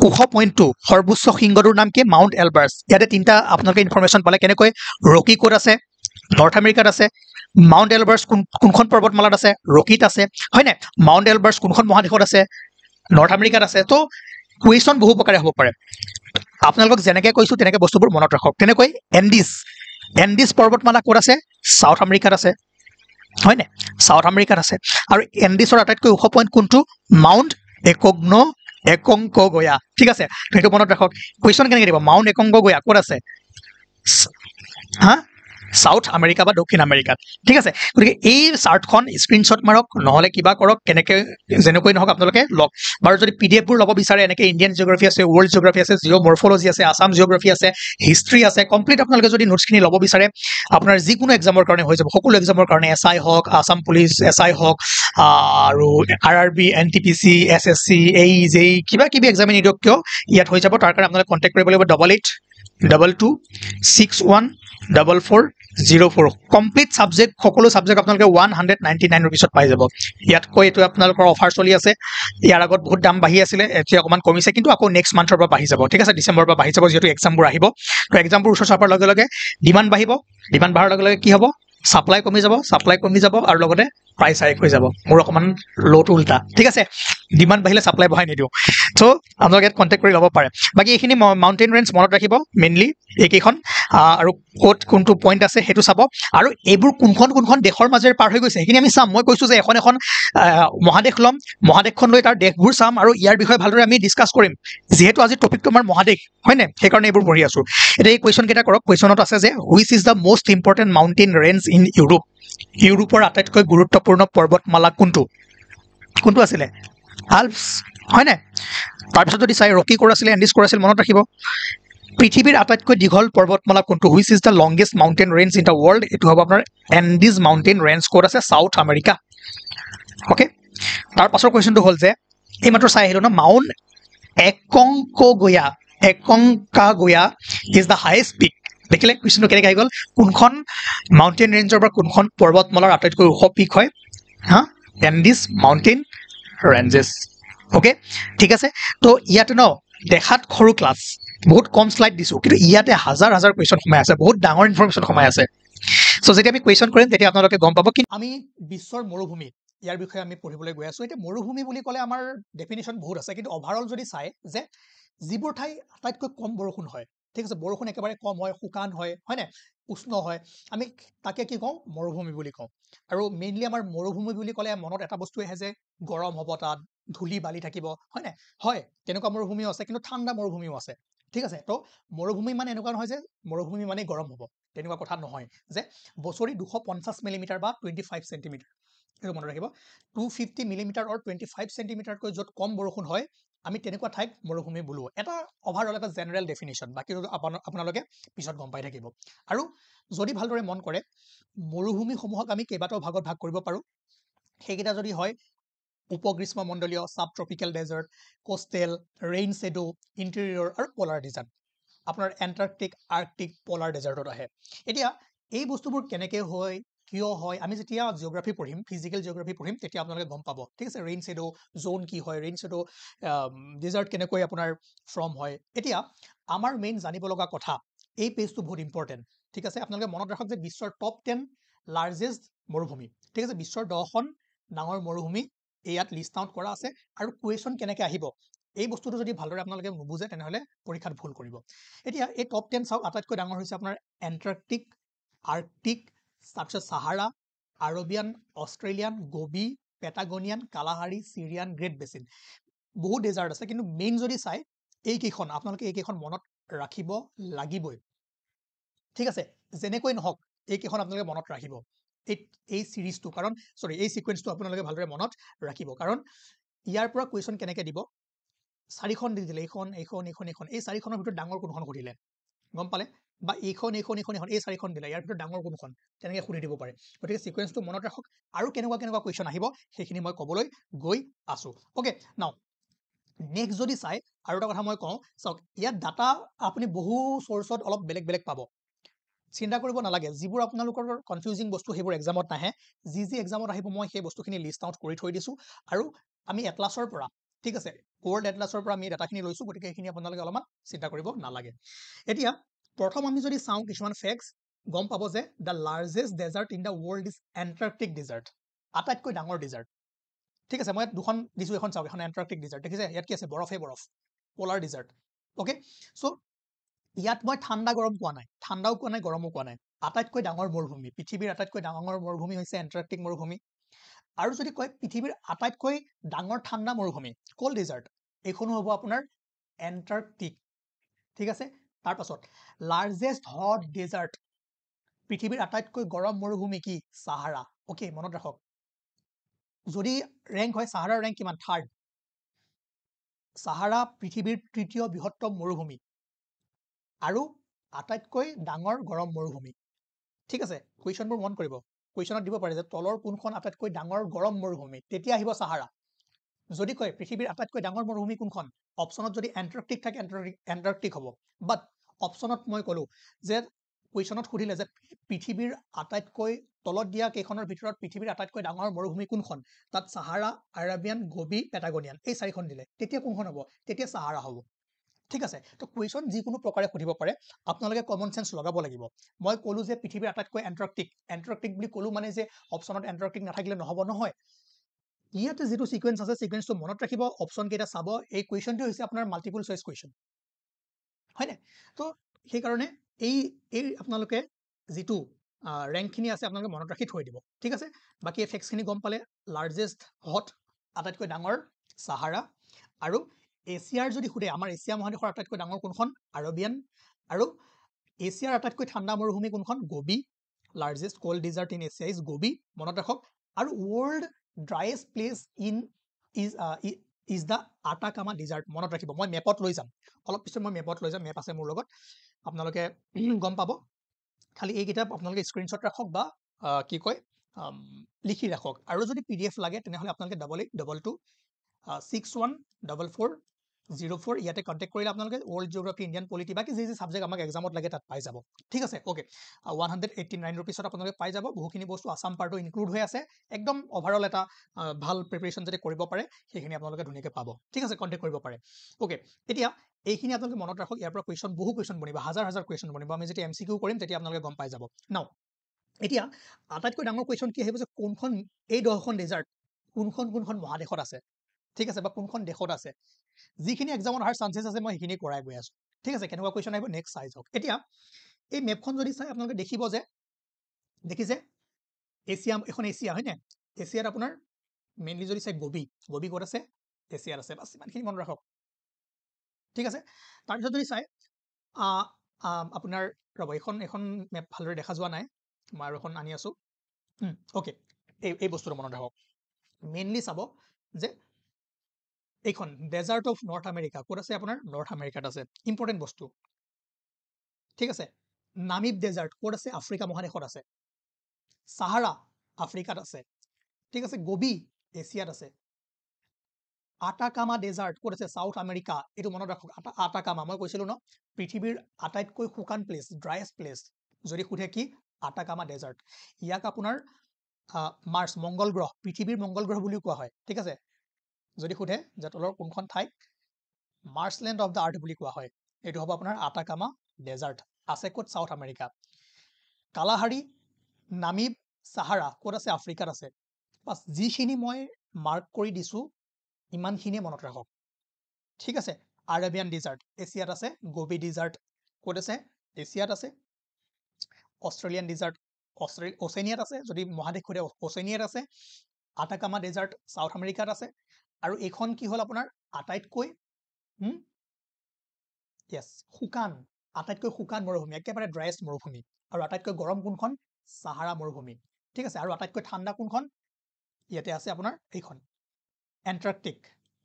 ওখ পইণ্টটো সৰ্বোচ্চ শৃংগটোৰ নাম কি মাউণ্ট এলবাৰ্টছ ইয়াতে তিনিটা আপোনালোকে ইনফৰমেশ্যন পালে কেনেকৈ ৰকি ক'ত আছে নৰ্থ আমেৰিকাত আছে মাউণ্ট এলবাৰ্টছ কোনখন পৰ্বতমালাত আছে ৰকিত আছে হয়নে মাউণ্ট এলবাৰ্টছ কোনখন মহাদেশত আছে নৰ্থ আমেৰিকাত আছে তো কুৱেশ্যন বহু প্ৰকাৰে হ'ব পাৰে আপোনালোকক যেনেকৈ কৈছোঁ তেনেকৈ বস্তুবোৰ মনত ৰাখক তেনেকৈ এণ্ডিজ পৰ্বতমালা ক'ত আছে সাউথ আমেৰিকাত আছে হয়নে সাউথ আমেৰিকাত আছে আৰু এণ্ডিছৰ আটাইতকৈ ওখ পইণ্ট কোনটো মাউণ্ট একংকগুয়া ঠিক আছে সেইটো মনত ৰাখক কুৱেশ্যন কেনেকৈ দিব মাউণ্ট একংকগুয়া ক'ত আছে হা সাউথ আমেৰিকা বা দক্ষিণ আমেৰিকাত ঠিক আছে গতিকে এই চাৰ্টখন স্ক্ৰীনশ্বট মাৰক নহ'লে কিবা কৰক কেনেকৈ যেনেকৈ নহওক আপোনালোকে লওক বাৰু যদি পিডিএফবোৰ ল'ব বিচাৰে এনেকৈ ইণ্ডিয়ান জিঅ'গ্ৰাফী আছে ৱৰ্ল্ড জিঅ'গ্ৰাফী আছে জিঅ'মৰ্ফলজি আছে আছাম জিঅ'গ্ৰাফী আছে হিষ্ট্ৰী আছে কমপ্লিট আপোনালোকে যদি নোটছখিনি ল'ব বিচাৰে আপোনাৰ যিকোনো এক্সামৰ কাৰণে হৈ যাব সকলো এক্সামৰ কাৰণে SI হওক আছাম পুলিচ SI হওক আৰু RRB NTPC SSC JEE কিবা কিবি এক্সামে নিদিয়ক কিয় ইয়াত হৈ যাব তাৰ কাৰণে আপোনালোকে কণ্টেক্ট কৰিব লাগিব 8822614404 কমপ্লিট ছাবজেক্ট সকলো ছাবজেক্ট আপোনালোকে 199 ৰুপিছত পাই যাব ইয়াতকৈ এইটো আপোনালোকৰ অফাৰ চলি আছে ইয়াৰ আগত বহুত দাম বাঢ়ি আছিলে এতিয়া অকণমান কমিছে কিন্তু আকৌ নেক্সট মান্থৰ পৰা বাঢ়ি যাব ঠিক আছে ডিচেম্বৰৰ পৰা বাঢ়ি যাব যিহেতু এক্সামবোৰ আহিব তো এক্সামবোৰ ওচৰ চাপাৰ লগে লগে ডিমাণ্ড বাঢ়িব ডিমাণ্ড বঢ়াৰ লগে লগে কি হ'ব ছাপ্লাই কমি যাব আৰু লগতে প্ৰাইচ হাইক হৈ যাব মোৰ অকণমান ল'টো উল্টা ঠিক আছে ডিমাণ্ড বাঢ়িলে ছাপ্লাই বঢ়াই নিদিওঁ চ' আপোনালোকে ইয়াত কণ্টেক্ট কৰি ল'ব পাৰে বাকী এইখিনি মাউণ্টেইন ৰেঞ্জ মনত ৰাখিব মেইনলি এইকেইখন আৰু ক'ত কোনটো পইণ্ট আছে সেইটো চাব আৰু এইবোৰ কোনখন দেশৰ মাজেৰে পাৰ হৈ গৈছে সেইখিনি আমি চাম মই কৈছোঁ যে এখন মহাদেশ ল'ম মহাদেশখন লৈ তাৰ দেশবোৰ চাম আৰু ইয়াৰ বিষয়ে ভালদৰে আমি ডিছকাছ কৰিম যিহেতু আজি টপিকটো আমাৰ মহাদেশ হয়নে সেইকাৰণে এইবোৰ পঢ়ি আছোঁ এতিয়া এই কুৱেশ্যন কেইটা কৰক কুৱেশ্যনত আছে যে which is the most important mountain range in ইউৰোপৰ আটাইতকৈ গুৰুত্বপূৰ্ণ পৰ্বতমালা কোনটো আছিলে আল্পছ হয়নে তাৰপিছত যদি চাই ৰকি ক'ৰ আছিলে এণ্ডিজ ক'ৰ আছিল মনত ৰাখিব পৃথিৱীৰ আটাইতকৈ দীঘল পৰ্বতমালা কোনটো which is the longest mountain range in the world এইটো হ'ব আপোনাৰ এণ্ডিজ মাউণ্টেইন ৰেঞ্জ ক'ত আছে সাউথ আমেৰিকা অ'কে তাৰ পাছৰ কুৱেশ্যনটো হ'ল যে এইমাত্ৰ চাই আহিলোঁ ন Mount Aconcagua is the highest peak দেখিলে কুৱেশ্যনটো কেনেকৈ আহি গ'ল কোনখন মাউণ্টেইন ৰেঞ্জৰ পৰা কোনখন পৰ্বতমালাৰ আটাইতকৈ ওখ পিক হয় হা এণ্ডিজ মাউণ্টেইন ৰেঞ্জেছ অ'কে ঠিক আছে তো ইয়াতে ন দেখাত সৰু ক্লাছ বহুত কম শ্লাইড দিছোঁ কিন্তু ইয়াতে হাজাৰ কুৱেশ্যন সোমাই আছে বহুত ডাঙৰ ইনফৰমেশ্যন সোমাই আছে চ' যেতিয়া আমি কুৱেশ্যন কৰিম তেতিয়া আপোনালোকে গম পাব কিন্তু আমি বিশ্বৰ মৰুভূমি ইয়াৰ বিষয়ে আমি পঢ়িবলৈ গৈ আছোঁ এতিয়া মৰুভূমি বুলি ক'লে আমাৰ ডেফিনেশ্যন বহুত আছে কিন্তু অভাৰঅল যদি চাই যে যিবোৰ ঠাই আটাইতকৈ কম বৰষুণ হয় ঠিক আছে বৰষুণ একেবাৰে কম হয় শুকান হয়নে উষ্ণ হয় আমি তাকে কি কওঁ মৰুভূমি বুলি কওঁ আৰু মেইনলি আমাৰ মৰুভূমি বুলি ক'লে মনত এটা বস্তু আহে যে গৰম হ'ব তাত ধূলি বালি থাকিব হয়নে হয় তেনেকুৱা মৰুভূমিও আছে কিন্তু ঠাণ্ডা মৰুভূমিও আছে ঠিক আছে তো মৰুভূমি মানে এনেকুৱা নহয় যে মৰুভূমি মানে গৰম হ'ব তেনেকুৱা কথা নহয় যে বছৰি 250 মিলিমিটাৰ বা 25 চেণ্টিমিটাৰ এইটো মনত ৰাখিব 250 মিলিমিটাৰ আৰু 25 চেণ্টিমিটাৰকৈ য'ত কম বৰষুণ হয় আমি তেনেকুৱা ঠাইক মৰুভূমি বোলো এটা অভাৰঅল এটা জেনেৰেল ডেফিনেশ্যন বাকী আপোনালোকে পিছত গম পাই থাকিব আৰু যদি ভালদৰে মন কৰে মৰুভূমিসমূহক আমি কেইবাটাও ভাগত ভাগ কৰিব পাৰোঁ সেইকেইটা যদি হয় উপগ্ৰীষ্মমণ্ডলীয় sub tropical desert coastal rain shadow interior আৰু পলাৰ ডেজাৰ্ট আপোনাৰ এণ্টাৰ্কটিক আৰ্কটিক পলাৰ ডেজাৰ্টত আহে এতিয়া এই বস্তুবোৰ কেনেকৈ হয় কিয় হয় আমি যেতিয়া জিঅ'গ্ৰাফি পঢ়িম ফিজিকেল জিঅ'গ্ৰাফি পঢ়িম তেতিয়া আপোনালোকে গম পাব ঠিক আছে ৰেইন শ্বেডো জোন কি হয় ৰেইন শ্বেডো ডিজাৰ্ট কেনেকৈ আপোনাৰ ফৰ্ম হয় এতিয়া আমাৰ মেইন জানিব লগা কথা এই পেজটো বহুত ইম্পৰ্টেণ্ট ঠিক আছে আপোনালোকে মনত ৰাখক যে বিশ্বৰ টপ 10 লাৰ্জেষ্ট মৰুভূমি ঠিক আছে বিশ্বৰ 10খন ডাঙৰ মৰুভূমি ইয়াত লিষ্ট আউট কৰা আছে আৰু কুৱেশ্যন কেনেকৈ আহিব এই বস্তুটো যদি ভালদৰে আপোনালোকে নুবুজে তেনেহ'লে পৰীক্ষাত ভুল কৰিব এতিয়া এই টপ 10 চাওক আটাইতকৈ ডাঙৰ হৈছে আপোনাৰ এণ্টাৰ্কটিক আৰ্কটিক তাৰপিছত Sahara Arabian Australian Gobi Patagonian Kalahari Syrian Great Basin বহুত ডেজাৰ্ট আছে কিন্তু মেইন যদি চাই এইকেইখন আপোনালোকে এইকেইখন মনত ৰাখিব লাগিবই ঠিক আছে যেনেকৈ নহওক এইকেইখন আপোনালোকে মনত ৰাখিব এই সিৰিজটো কাৰণ সৰি এই সিকুৱেন্সটো আপোনালোকে ভালদৰে মনত ৰাখিব কাৰণ ইয়াৰ পৰা কুৱেশ্যন কেনেকৈ দিব চাৰিখন দি দিলে এইখন এই চাৰিখনৰ ভিতৰত ডাঙৰ কোনখন সুধিলে গম পালে বা এইখন এই চাৰিখন দিলে ইয়াৰ ভিতৰত ডাঙৰ কোনখন তেনেকৈ সুধি দিব পাৰে গতিকে সিকুৱেন্সটো মনত ৰাখক আৰু কেনেকুৱা কুৱেশ্যন আহিব সেইখিনি মই ক'বলৈ গৈ আছো ওকে নাও নেক্সট যদি চাই আৰু এটা কথা মই কওঁ চাওক ইয়াত ডাটা আপুনি বহু চ'ৰ্চত অলপ বেলেগ পাব চিন্তা কৰিব নালাগে যিবোৰ আপোনালোকৰ কনফিউজিং বস্তু সেইবোৰ এক্সামত নাহে যি এক্সামত আহিব মই সেই বস্তুখিনি লিষ্ট আউট কৰি থৈ দিছো আৰু আমি এটলাছৰ পৰা ঠিক আছে ৱৰ্ল্ড এটলাছৰ পৰা আমি ডাটাখিনি লৈছো গতিকে এইখিনি আপোনালোকে অলপমান চিন্তা কৰিব নালাগে এতিয়া প্ৰথম আমি যদি চাওঁ কিছুমান ফেক্টছ গম পাব যে the largest desert in the world is Antarctic desert আটাইতকৈ ডাঙৰ ডেজাৰ্ট ঠিক আছে মই দুখন দিছো এখন চাওক এখন এণ্টাৰ্কটিক ডেজাৰ্ট দেখিছে ইয়াত কি আছে বৰফ পলাৰ ডেজাৰ্ট ওকে চ' ইয়াত মই ঠাণ্ডা গৰম কোৱা নাই ঠাণ্ডাও কোৱা নাই গৰমো কোৱা নাই আটাইতকৈ ডাঙৰ মৰুভূমি পৃথিৱীৰ আটাইতকৈ ডাঙৰ মৰুভূমি হৈছে এণ্টাৰ্কটিক মৰুভূমি আৰু যদি কয় পৃথিৱীৰ আটাইতকৈ ডাঙৰ ঠাণ্ডা মৰুভূমি কোল্ড ডেজাৰ্ট এইখনো হ'ব আপোনাৰ এণ্টাৰ্কটিক ঠিক আছে তাৰ পাছত লাৰ্জেষ্ট হট ডেজাৰ্ট পৃথিৱীৰ আটাইতকৈ গৰম মৰুভূমি কি সাহাৰা ওকে মনত ৰাখক যদি ৰেংক হয় সাহাৰাৰ ৰেংক কিমান থাৰ্ড সাহাৰা পৃথিৱীৰ তৃতীয় বৃহত্তম মৰুভূমি আৰু আটাইতকৈ ডাঙৰ গৰম মৰুভূমি ঠিক আছে কুৱেশ্যনবোৰ মন কৰিব কুৱেশ্যনত দিব পাৰে যে তলৰ কোনখন আটাইতকৈ ডাঙৰ গৰম মৰুভূমি তেতিয়া আহিব সাহাৰা যদি কয় পৃথিৱীৰ আটাইতকৈ ডাঙৰ মৰুভূমি কোনখন অপশ্যনত যদি এণ্টাৰ্কটিক থাকে এণ্টাৰ্কটিক হ'ব বাট অপশ্যনত মই ক'লো যে কুৱেশ্যনত সুধিলে যে পৃথিৱীৰ আটাইতকৈ তলত দিয়া কেইখনৰ ভিতৰত পৃথিৱীৰ আটাইতকৈ ডাঙৰ মৰুভূমি কোনখন তাত সাহাৰা আৰাবিয়ান গোবি পেটাগনিয়ান এই চাৰিখন দিলে তেতিয়া কোনখন হ'ব তেতিয়া সাহাৰা হ'ব ঠিক আছে তো কুৱেশ্যন যিকোনো প্ৰকাৰে সুধিব পাৰে আপোনালোকে কমন সেন্স লগাব লাগিব মই ক'লো যে পৃথিৱীৰ আটাইতকৈ এণ্টাৰ্কটিক বুলি ক'লো মানে যে অপশ্যনত এণ্টাৰ্কটিক নাথাকিলে নহ'ব নহয় ইয়াতে যেটো সিকুৱেন্স আছে সিকুৱেন্সটো মনত ৰাখিব অপশ্যন কেইটা চাব এই কুৱেশ্যনটো হৈছে আপোনাৰ মাল্টিপল চইচ কুৱেশ্যন হয়নে তো সেই কাৰণে এই আপোনালোকে যেটো ৰেংকখিনি আছে আপোনালোকে মনত ৰাখি থৈ দিব ঠিক আছে বাকি এই ফেক্টছখিনি গম পালে লাৰ্জেষ্ট হট আটাইতকৈ ডাঙৰ সাহাৰা আৰু এছিয়াৰ যদি সুধে আমাৰ এছিয়া মহাদেশৰ আটাইতকৈ ডাঙৰ কোনখন আৰবিয়ান আৰু এছিয়াৰ আটাইতকৈ ঠাণ্ডা মৰুভূমি কোনখন Gobi largest cold desert in Asia is Gobi মনত ৰাখক আৰু world driest place in is the Atacama desert মনত ৰাখিব মই মেপত লৈ যাম অলপ পিছত মই মেপত লৈ যাম মেপ আছে মোৰ লগত আপোনালোকে গম পাব খালি এই কিতাপ আপোনালোকে স্ক্ৰীনশ্বট ৰাখক বা কি কয় লিখি ৰাখক আৰু যদি PDF লাগে তেনেহ'লে আপোনালোকে 8862614404 ইয়াতে কন্টেক্ট কৰিলে আপোনালোকে ৱৰ্ল্ড জিঅ'গ্ৰাফি ইণ্ডিয়ান পলিটি বাকি যি সাবজেক্ট আমাক এক্সামত লাগে তাত পাই যাব ঠিক আছে ওকে 189 रुपीसত আপোনালোকে পাই যাব বহুখিনি বস্তু আসাম পাৰ্টো ইনক্লুড হৈ আছে একদম ওভাৰঅল এটা ভাল প্ৰিপাৰেচন যদি কৰিব পাৰে সেইখিনি আপোনালোকে ধুনীয়াকৈ পাব ঠিক আছে কন্টেক্ট কৰিব পাৰে ওকে এতিয়া এইখিনি আপোনালোকে মনত ৰাখক ইয়াৰ পৰা বহু কুৱেশ্যন বনিব হাজাৰ কুৱেশ্যন বনিব আমি যেতিয়া MCQ কৰিম তেতিয়া আপোনালোকে গম পাই যাব নাও এতিয়া আটাইতকৈ ডাঙৰ কুৱেশ্যন কি আহিব যে কোনখন এই 10খন ডেজাৰ্ট কোনখন মহাদেশত আছে ঠিক আছে বা কোনখন দেশত আছে যিখিনি এক্সামত অহাৰ চান্সেছ আছে মই সেইখিনি কৰাই গৈ আছো ঠিক আছে কেনেকুৱা কুৱেশ্যন আহিব নেক্সট চাই যাওক এতিয়া এই মেপখন যদি চাই আপোনালোকে দেখিব যে দেখিছে এছিয়া এখন এছিয়া হয় না এছিয়াত আপোনাৰ মেইনলি যদি চাই গোবি ক'ত আছে এছিয়াত আছে বাস ইমানখিনি মনত ৰাখক ঠিক আছে তাৰপিছত যদি চাই আপোনাৰ ৰব এখন মেপ ভালদৰে দেখা যোৱা নাই মই আৰু এখন আনি আছো ওকে এই বস্তুটো মনত ৰাখক মেইনলি চাব যে এইখন ডেজাৰ্ট অফ নৰ্থ আমেৰিকা ক'ত আছে আপোনাৰ নৰ্থ আমেৰিকাত আছে ইম্পৰ্টেণ্ট বস্তু ঠিক আছে নামিব ডেজাৰ্ট ক'ত আছে আফ্ৰিকা মহাদেশত আছে সাহাৰা আফ্ৰিকাত আছে ঠিক আছে গোবি এছিয়াত আছে আটাকামা ডেজাৰ্ট ক'ত আছে সাউথ আমেৰিকা এইটো মনত ৰাখক আটাকামা মই কৈছিলো ন পৃথিৱীৰ আটাইতকৈ শুকান প্লেচ ড্ৰাইয়েষ্ট প্লেচ যদি সুধে কি আটাকামা ডেজাৰ্ট ইয়াক আপোনাৰ মাৰ্চ মংগল গ্ৰহ পৃথিৱীৰ মংগল গ্ৰহ বুলিও কোৱা হয় ঠিক আছে যদি সোধে যে তলৰ কোনখন ঠাইক মাৰ্চলেণ্ড অফ দ্য আৰ্থ বুলি কোৱা হয় এইটো হ'ব আপোনাৰ আটাকামা ডেজাৰ্ট আছে ক'ত সাউথ আমেৰিকা কালাহাৰী নামিব সাহাৰা ক'ত আছে আফ্ৰিকাত আছে বাছ যিখিনি মই মাৰ্ক কৰি দিছোঁ ইমানখিনিয়ে মনত ৰাখক ঠিক আছে আৰবিয়ান ডিজাৰ্ট এছিয়াত আছে গোবি ডিজাৰ্ট ক'ত আছে এছিয়াত আছে অষ্ট্ৰেলিয়ান ডিজাৰ্ট অচেনিয়াত আছে যদি মহাদেশ সোধে অচেনিয়াত আছে আটাকামা ডেজাৰ্ট সাউথ আমেৰিকাত আছে আৰু এইখন কি হ'ল আপোনাৰ আটাইতকৈ য়েছ শুকান আটাইতকৈ শুকান মৰুভূমি একেবাৰে ড্ৰাইয়েষ্ট মৰুভূমি আৰু আটাইতকৈ গৰম কোনখন সাহাৰা মৰুভূমি ঠিক আছে আৰু আটাইতকৈ ঠাণ্ডা কোনখন ইয়াতে আছে আপোনাৰ এইখন এণ্টাৰ্কটিক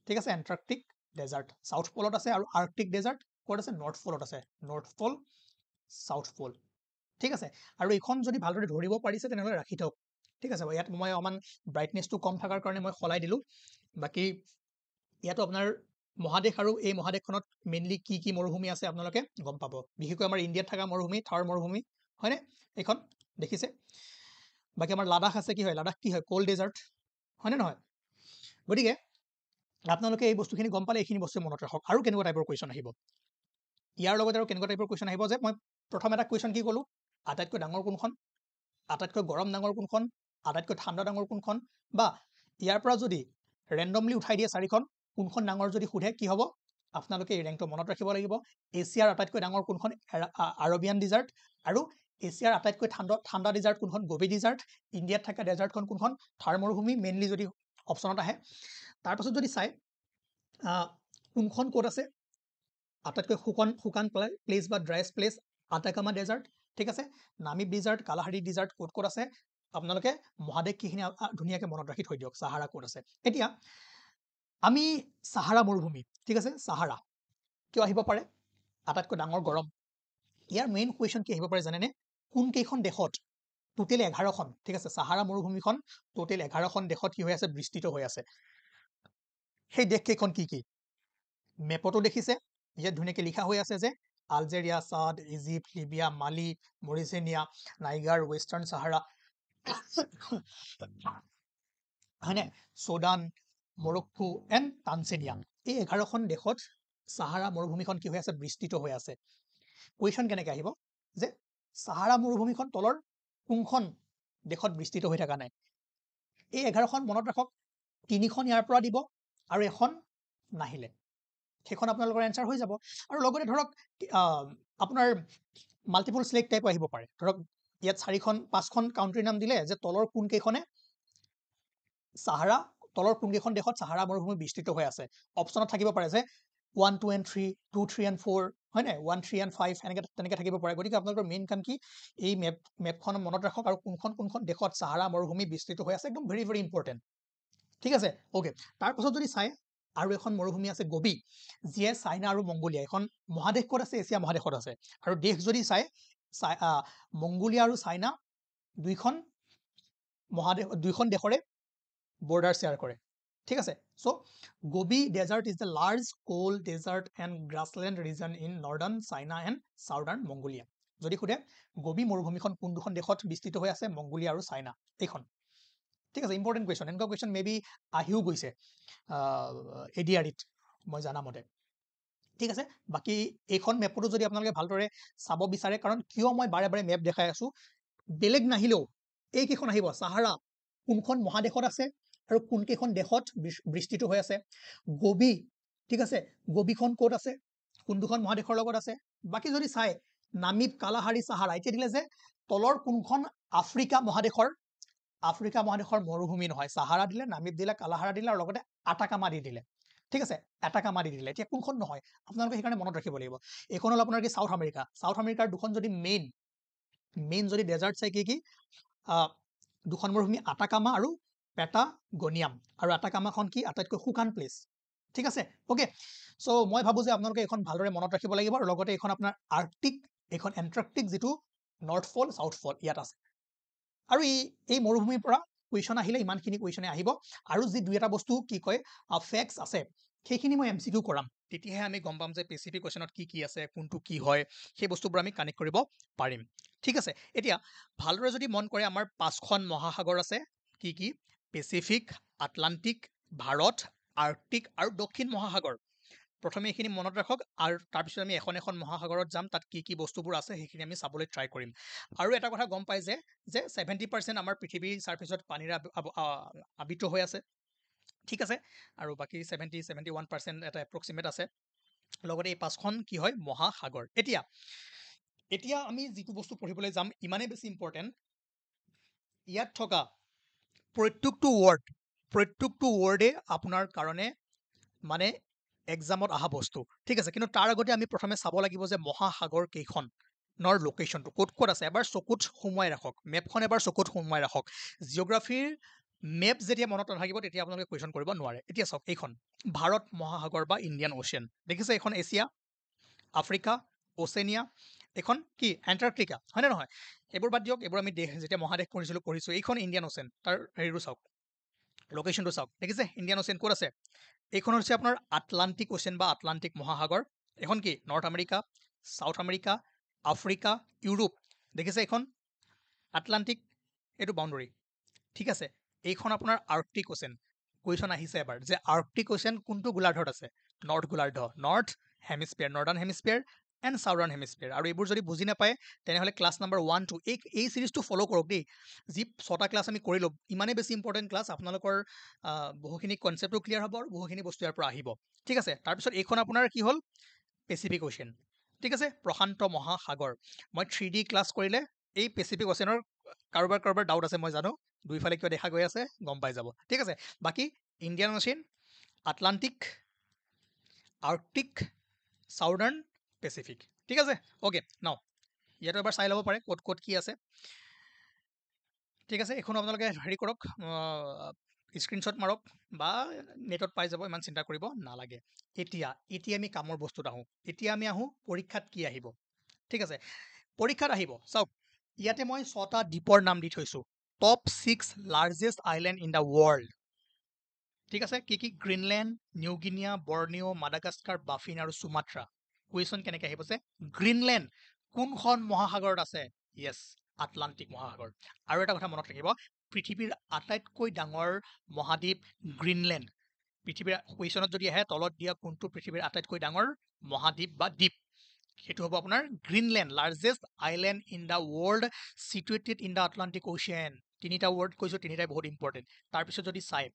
ঠিক আছে এণ্টাৰ্কটিক ডেজাৰ্ট সাউথ পলত আছে আৰু আৰ্কটিক ডেজাৰ্ট ক'ত আছে নৰ্থ পলত আছে নৰ্থ পল সাউথ পল ঠিক আছে আৰু এইখন যদি ভালদৰে ধৰিব পাৰিছে তেনেহ'লে ৰাখি থওক ঠিক আছে ইয়াত মই অকণমান ব্ৰাইটনেছটো কম থকাৰ কাৰণে মই সলাই দিলোঁ বাকী ইয়াতো আপোনাৰ মহাদেশ আৰু এই মহাদেশখনত মেইনলি কি কি মৰুভূমি আছে আপোনালোকে গম পাব বিশেষকৈ আমাৰ ইণ্ডিয়াত থকা মৰুভূমি থাৰ মৰুভূমি হয়নে এইখন দেখিছে বাকী আমাৰ লাডাখ আছে কি হয় লাডাখ কি হয় কোল্ড ডেজাৰ্ট হয়নে নহয় গতিকে আপোনালোকে এই বস্তুখিনি গম পালে এইখিনি বস্তু মনত ৰাখক আৰু কেনেকুৱা টাইপৰ কুৱেশ্যন আহিব ইয়াৰ লগতে আৰু কেনেকুৱা টাইপৰ কুৱেশ্যন আহিব যে মই প্ৰথম এটা কুৱেশ্যন কি ক'লোঁ আটাইতকৈ ডাঙৰ কোনখন আটাইতকৈ গৰম ডাঙৰ কোনখন আটাইতকৈ ঠাণ্ডা ডাঙৰ কোনখন বা ইয়াৰ পৰা যদি ৰেণ্ডমলি উঠাই দিয়ে চাৰিখন কোনখন ডাঙৰ যদি সোধে কি হ'ব আপোনালোকে এই ৰেংকটো মনত ৰাখিব লাগিব এছিয়াৰ আটাইতকৈ ডাঙৰ কোনখন আৰবিয়ান ডিজাৰ্ট আৰু এছিয়াৰ আটাইতকৈ ঠাণ্ডা ডিজাৰ্ট কোনখন গোবি ডিজাৰ্ট ইণ্ডিয়াত থকা ডেজাৰ্টখন কোনখন থাৰ মৰুভূমি মেইনলি যদি অপশ্যনত আহে তাৰপাছত যদি চাই কোনখন ক'ত আছে আটাইতকৈ শুকান প্লেচ বা ড্ৰাইয়েষ্ট প্লেচ আটাকামা ডেজাৰ্ট ঠিক আছে নামিব ডিজাৰ্ট কালাহাৰী ডিজাৰ্ট ক'ত ক'ত আছে আপোনালোকে মহাদেশখিনি ধুনীয়াকৈ মনত ৰাখি থৈ দিয়ক সাহাৰা ক'ত আছে এতিয়া আমি সাহাৰা মৰুভূমি ঠিক আছে সাহাৰা কিয় আহিব পাৰে আটাইতকৈ ডাঙৰ গৰম ইয়াৰ মেইন কুৱেশ্যন কি আহিব পাৰে জানেনে কোনকেইখন দেশত টোটেল 11খন ঠিক আছে সাহাৰা মৰুভূমিখন টোটেল 11খন দেশত কি হৈ আছে বিস্তৃত হৈ আছে সেই দেশকেইখন কি কি মেপতো দেখিছে ইয়াত ধুনীয়াকৈ লিখা হৈ আছে যে আলজেৰিয়া চাদ Egypt Libya Mali Mauritania Niger Western Sahara হয়নে ছুডান মৰক্কো এণ্ড তানজেনিয়া এই 11খন দেশত সাহাৰা মৰুভূমিখন কি হৈ আছে বিস্তৃত হৈ আছে কুৱেশ্যন কেনেকৈ আহিব যে সাহাৰা মৰুভূমিখন তলৰ কোনখন দেশত বিস্তৃত হৈ থকা নাই এই 11খন মনত ৰাখক 3খন ইয়াৰ পৰা দিব আৰু এখন নাহিলে সেইখন আপোনালোকৰ এনচাৰ হৈ যাব আৰু লগতে ধৰক আপোনাৰ মাল্টিপল সিলেক্ট টাইপ আহিব পাৰে ধৰক ইয়াত 5খন কাউণ্ট্ৰিৰ নাম দিলে যে তলৰ কোনকেইখনে সাহাৰা তলৰ কোনকেইখন দেশত সাহাৰা মৰুভূমি বিস্তৃত হৈ আছে অপশ্যনত থাকিব পাৰে যে 1 2 and 3 2 3 and 4 হয় নাই 1 3 and 5 তেনেকৈ থাকিব পাৰে গতিকে আপোনালোকৰ মেইন কাম কি এই মেপখন মনত ৰাখক আৰু কোনখন দেশত সাহাৰা মৰুভূমি বিস্তৃত হৈ আছে একদম ভেৰি ভেৰি ইম্পৰ্টেণ্ট ঠিক আছে ওকে তাৰপাছত যদি চাই আৰু এখন মৰুভূমি আছে গোবি যিয়ে চাইনা আৰু মংগোলিয়া এখন মহাদেশ ক'ত আছে এছিয়া মহাদেশত আছে আৰু দেশ যদি চাই মংগোলিয়া আৰু চাইনা দুইখন দেশৰে বৰ্ডাৰ শ্বেয়াৰ কৰে ঠিক আছে so Gobi desert is the large cold desert and grassland region in northern China and southern Mongolia যদি সোধে গোবি মৰুভূমিখন কোন দুখন দেশত বিস্তৃত হৈ আছে মংগোলিয়া আৰু চাইনা এইখন ঠিক আছে ইম্পৰ্টেণ্ট কুৱেশ্যন এনেকুৱা কুৱেশ্যন মে বি আহিও গৈছে এডিআৰিত মই জানামতে ঠিক আছে বাকী এইখন মেপতো যদি আপোনালোকে ভালদৰে চাব বিচাৰে কাৰণ কিয় মই বাৰে বাৰে মেপ দেখাই আছোঁ বেলেগ নাহিলেও এইকেইখন আহিব সাহাৰা কোনখন মহাদেশত আছে আৰু কোনকেইখন দেশত বিস্তৃত হৈ আছে গোবি ঠিক আছে গোবিখন ক'ত আছে কোন দুখন মহাদেশৰ লগত আছে বাকী যদি চাই নামিব কালাহাৰী সাহাৰা এতিয়া দিলে যে তলৰ কোনখন আফ্ৰিকা মহাদেশৰ মৰুভূমি নহয় সাহাৰা দিলে নামিব দিলে কালাহাৰা দিলে আৰু লগতে আটাকামা দি দিলে ঠিক আছে আটাকামা দি দিলে এতিয়া কোনখন নহয় আপোনালোকে সেইকাৰণে মনত ৰাখিব লাগিব এইখন হ'ল আপোনাৰ কি সাউথ আমেৰিকাৰ দুখন যদি মেইন যদি ডেজাৰ্ট চাই কি দুখন মৰুভূমি আটাকামা আৰু পেটাগনিয়াম আৰু আটাকামাখন কি আটাইতকৈ শুকান প্লেচ ঠিক আছে ওকে সো মই ভাবোঁ যে আপোনালোকে এইখন ভালদৰে মনত ৰাখিব লাগিব আৰু লগতে এইখন আপোনাৰ আৰ্কটিক এইখন এণ্টাৰ্কটিক যিটো নৰ্থ পল সাউথ পল ইয়াত আছে আৰু এই মৰুভূমিৰ পৰা কুৱেশ্যন আহিলে ইমানখিনি কুৱেশ্যনে আহিব আৰু যি দুই এটা বস্তু কি কয় ফেক্টছ আছে সেইখিনি মই MCQ কৰাম তেতিয়াহে আমি গম পাম যে পেচিফিক অ'চেনত কি আছে কোনটো কি হয় সেই বস্তুবোৰ আমি কানেক্ট কৰিব পাৰিম ঠিক আছে এতিয়া ভালদৰে যদি মন কৰে আমাৰ 5খন মহাসাগৰ আছে কি পেচিফিক আটলান্টিক ভাৰত আৰ্কটিক আৰু দক্ষিণ মহাসাগৰ প্ৰথমে এইখিনি মনত ৰাখক আৰু তাৰপিছত আমি এখন এখন মহাসাগৰত যাম তাত কি বস্তুবোৰ আছে সেইখিনি আমি চাবলৈ ট্ৰাই কৰিম আৰু এটা কথা গম পাই যে 70% আমাৰ পৃথিৱীৰ ছাৰ্ফেচত পানীৰে আবৃত হৈ আছে ঠিক আছে আৰু বাকী 71% এটা এপ্ৰক্সিমেট আছে লগতে এই 5খন কি হয় মহাসাগৰ এতিয়া আমি যিটো বস্তু পঢ়িবলৈ যাম ইমানেই বেছি ইম্পৰ্টেণ্ট ইয়াত থকা প্ৰত্যেকটো ৱৰ্ডে আপোনাৰ কাৰণে মানে এক্সামত অহা বস্তু ঠিক আছে কিন্তু তাৰ আগতে আমি প্ৰথমে চাব লাগিব যে মহাসাগৰ কেইখনৰ লোকেশ্যনটো ক'ত আছে এবাৰ চকুত সোমোৱাই ৰাখক মেপখন এবাৰ চকুত সোমোৱাই ৰাখক জিঅ'গ্ৰাফিৰ মেপ যেতিয়া মনত নাথাকিব তেতিয়া আপোনালোকে কুৱেশ্যন কৰিব নোৱাৰে এতিয়া চাওক এইখন ভাৰত মহাসাগৰ বা ইণ্ডিয়ান অ'চিয়ান দেখিছে এইখন এছিয়া আফ্ৰিকা অ'চেনিয়া এখন কি এণ্টাৰ্কটিকা হয়নে নহয় এইবোৰ বাদ দিয়ক এইবোৰ আমি দেশ যেতিয়া মহাদেশ পঢ়িছোঁ এইখন ইণ্ডিয়ান অ'চেন তাৰ হেৰিটো চাওক লোকেশ্যনটো চাওক দেখিছে ইণ্ডিয়ান অ'চেন ক'ত আছে এইখন হৈছে আপোনাৰ আটলান্টিক অ'চেন বা আটলান্টিক মহাসাগৰ এখন কি north America south America Africa Europe দেখিছে এইখন আটলান্টিক এইটো বাউণ্ডৰী ঠিক আছে এইখন আপোনাৰ আৰ্কটিক অ'চেন কুৱেশ্যন আহিছে এবাৰ যে আৰ্কটিক অ'চেন কোনটো গোলাৰ্ধত আছে নৰ্থ গোলাৰ্ধ north hemisphere northern hemisphere and southern hemisphere আৰু এইবোৰ যদি বুজি নাপায় তেনেহ'লে ক্লাছ নাম্বাৰ 1 2 এই চিৰিজটো ফ'ল' কৰক দেই যি 6টা ক্লাছ আমি কৰিলোঁ ইমানেই বেছি ইম্পৰ্টেণ্ট ক্লাছ আপোনালোকৰ বহুখিনি কনচেপ্টটো ক্লিয়াৰ হ'ব আৰু বহুখিনি বস্তু ইয়াৰ পৰা আহিব ঠিক আছে তাৰপিছত এইখন আপোনাৰ কি হ'ল পেচিফিক অ'চিয়ান ঠিক আছে প্ৰশান্ত মহাসাগৰ মই 3D ক্লাছ কৰিলে এই পেচিফিক অ'চিয়ানৰ কাৰোবাৰ ডাউট আছে মই জানো দুইফালে কিয় দেখা গৈ আছে গম পাই যাব ঠিক আছে বাকী Indian ocean Atlantic Arctic southern Pacific ঠিক আছে অ'কে নাও ইয়াতো এবাৰ চাই ল'ব পাৰে ক'ত কি আছে ঠিক আছে এইখন আপোনালোকে হেৰি কৰক স্ক্ৰীনশ্বট মাৰক বা নেটত পাই যাব ইমান চিন্তা কৰিব নালাগে এতিয়া আমি কামৰ বস্তুত আহোঁ এতিয়া আমি আহোঁ পৰীক্ষাত কি আহিব ঠিক আছে পৰীক্ষাত আহিব চাওক ইয়াতে মই 6টা দ্বীপৰ নাম দি থৈছোঁ top 6 largest island in the world ঠিক আছে কি গ্ৰীণলেণ্ড নিউ গিনিয়া বৰ্নিঅ' মাডাগাস্কাৰ বাফিন আৰু সুমাত্ৰা কুৱেশ্যন কেনেকৈ আহিব যে গ্ৰীণলেণ্ড কোনখন মহাসাগৰত আছে য়েছ আটলান্টিক মহাসাগৰ আৰু এটা কথা মনত ৰাখিব পৃথিৱীৰ আটাইতকৈ ডাঙৰ মহাদ্বীপ গ্ৰীণলেণ্ড পৃথিৱীৰ কুৱেশ্যনত যদি আহে তলত দিয়া কোনটো পৃথিৱীৰ আটাইতকৈ ডাঙৰ মহাদ্বীপ বা দ্বীপ সেইটো হ'ব আপোনাৰ Greenland largest island in the world situated in the Atlantic ocean তিনিটা ৱৰ্ড কৈছোঁ তিনিটাই বহুত ইম্পৰ্টেণ্ট তাৰপিছত যদি চাই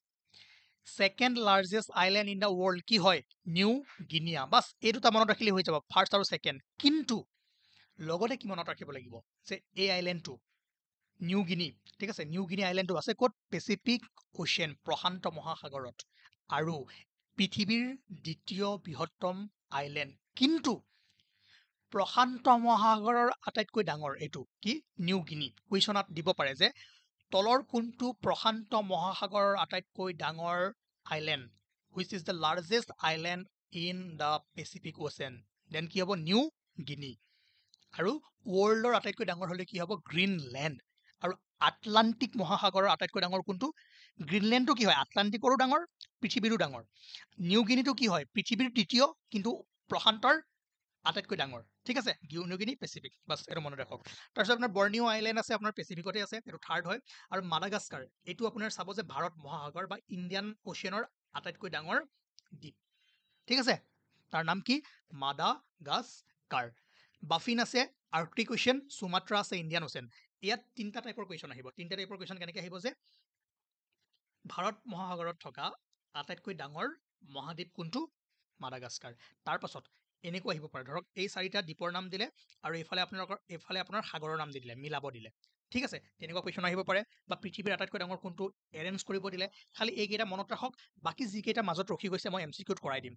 second largest island in the world কি হয় নিউ গিনিয়া বাছ এই দুটা মনত ৰাখিলে হৈ যাব ফাৰ্ষ্ট আৰু ছেকেণ্ড কিন্তু লগতে কি মনত ৰাখিব লাগিব যে এই আইলেণ্ডটো নিউ গিনি ঠিক আছে নিউ গিনি আইলেণ্ডটো আছে ক'ত পেচিফিক অ'চিয়ান প্ৰশান্ত মহাসাগৰত আৰু পৃথিৱীৰ দ্বিতীয় বৃহত্তম আইলেণ্ড কিন্তু প্ৰশান্ত মহাসাগৰৰ আটাইতকৈ ডাঙৰ এইটো কি নিউ গিনি কুৱেশ্যনত দিব পাৰে যে তলৰ কোনটো প্ৰশান্ত মহাসাগৰৰ আটাইতকৈ ডাঙৰ island which is the largest island in the Pacific ocean then কি হ'ব নিউ গিনি আৰু ৱৰ্ল্ডৰ আটাইতকৈ ডাঙৰ হ'লে কি হ'ব গ্ৰীণলেণ্ড আৰু আটলান্টিক মহাসাগৰৰ আটাইতকৈ ডাঙৰ কোনটো গ্ৰীণলেণ্ডটো কি হয় আটলান্টিকৰো ডাঙৰ পৃথিৱীৰো ডাঙৰ নিউ গিনিটো কি হয় পৃথিৱীৰ তৃতীয় কিন্তু প্ৰশান্তৰ আটাইতকৈ ডাঙৰ ঠিক আছে নিউ গিনি পেচিফিক বাছ এইটো মনত ৰাখক তাৰপিছত আপোনাৰ বৰ্নিঅ' আইলেণ্ড আছে আপোনাৰ পেচিফিকতে আছে এইটো থাৰ্ড হয় আৰু মাডাগাস্কাৰ এইটো আপোনাৰ চাব যে ভাৰত মহাসাগৰ বা ইণ্ডিয়ান অ'চিয়ানৰ আটাইতকৈ ডাঙৰ দ্বীপ ঠিক আছে তাৰ নাম কি মাডাগাস্কাৰ বাফিন আছে আৰ্কটিক অ'চিয়ান সুমাত্ৰা আছে ইণ্ডিয়ান অ'চিয়ান ইয়াত তিনিটা টাইপৰ কুৱেশ্যন আহিব তিনিটা টাইপৰ কুৱেশ্যন কেনেকৈ আহিব যে ভাৰত মহাসাগৰত থকা আটাইতকৈ ডাঙৰ মহাদ্বীপ কোনটো মাডাগাস্কাৰ তাৰ পাছত এনেকুৱা আহিব পাৰে ধৰক এই 4টা দ্বীপৰ নাম দিলে আৰু এইফালে আপোনাৰ সাগৰৰ নাম দি দিলে মিলাব দিলে ঠিক আছে তেনেকুৱা কুৱেশ্যন আহিব পাৰে বা পৃথিৱীৰ আটাইতকৈ ডাঙৰ কোনটো এৰেঞ্জ কৰিব দিলে খালি এইকেইটা মনত ৰাখক বাকী যিকেইটা মাজত ৰখি গৈছে মই MCQত কৰাই দিম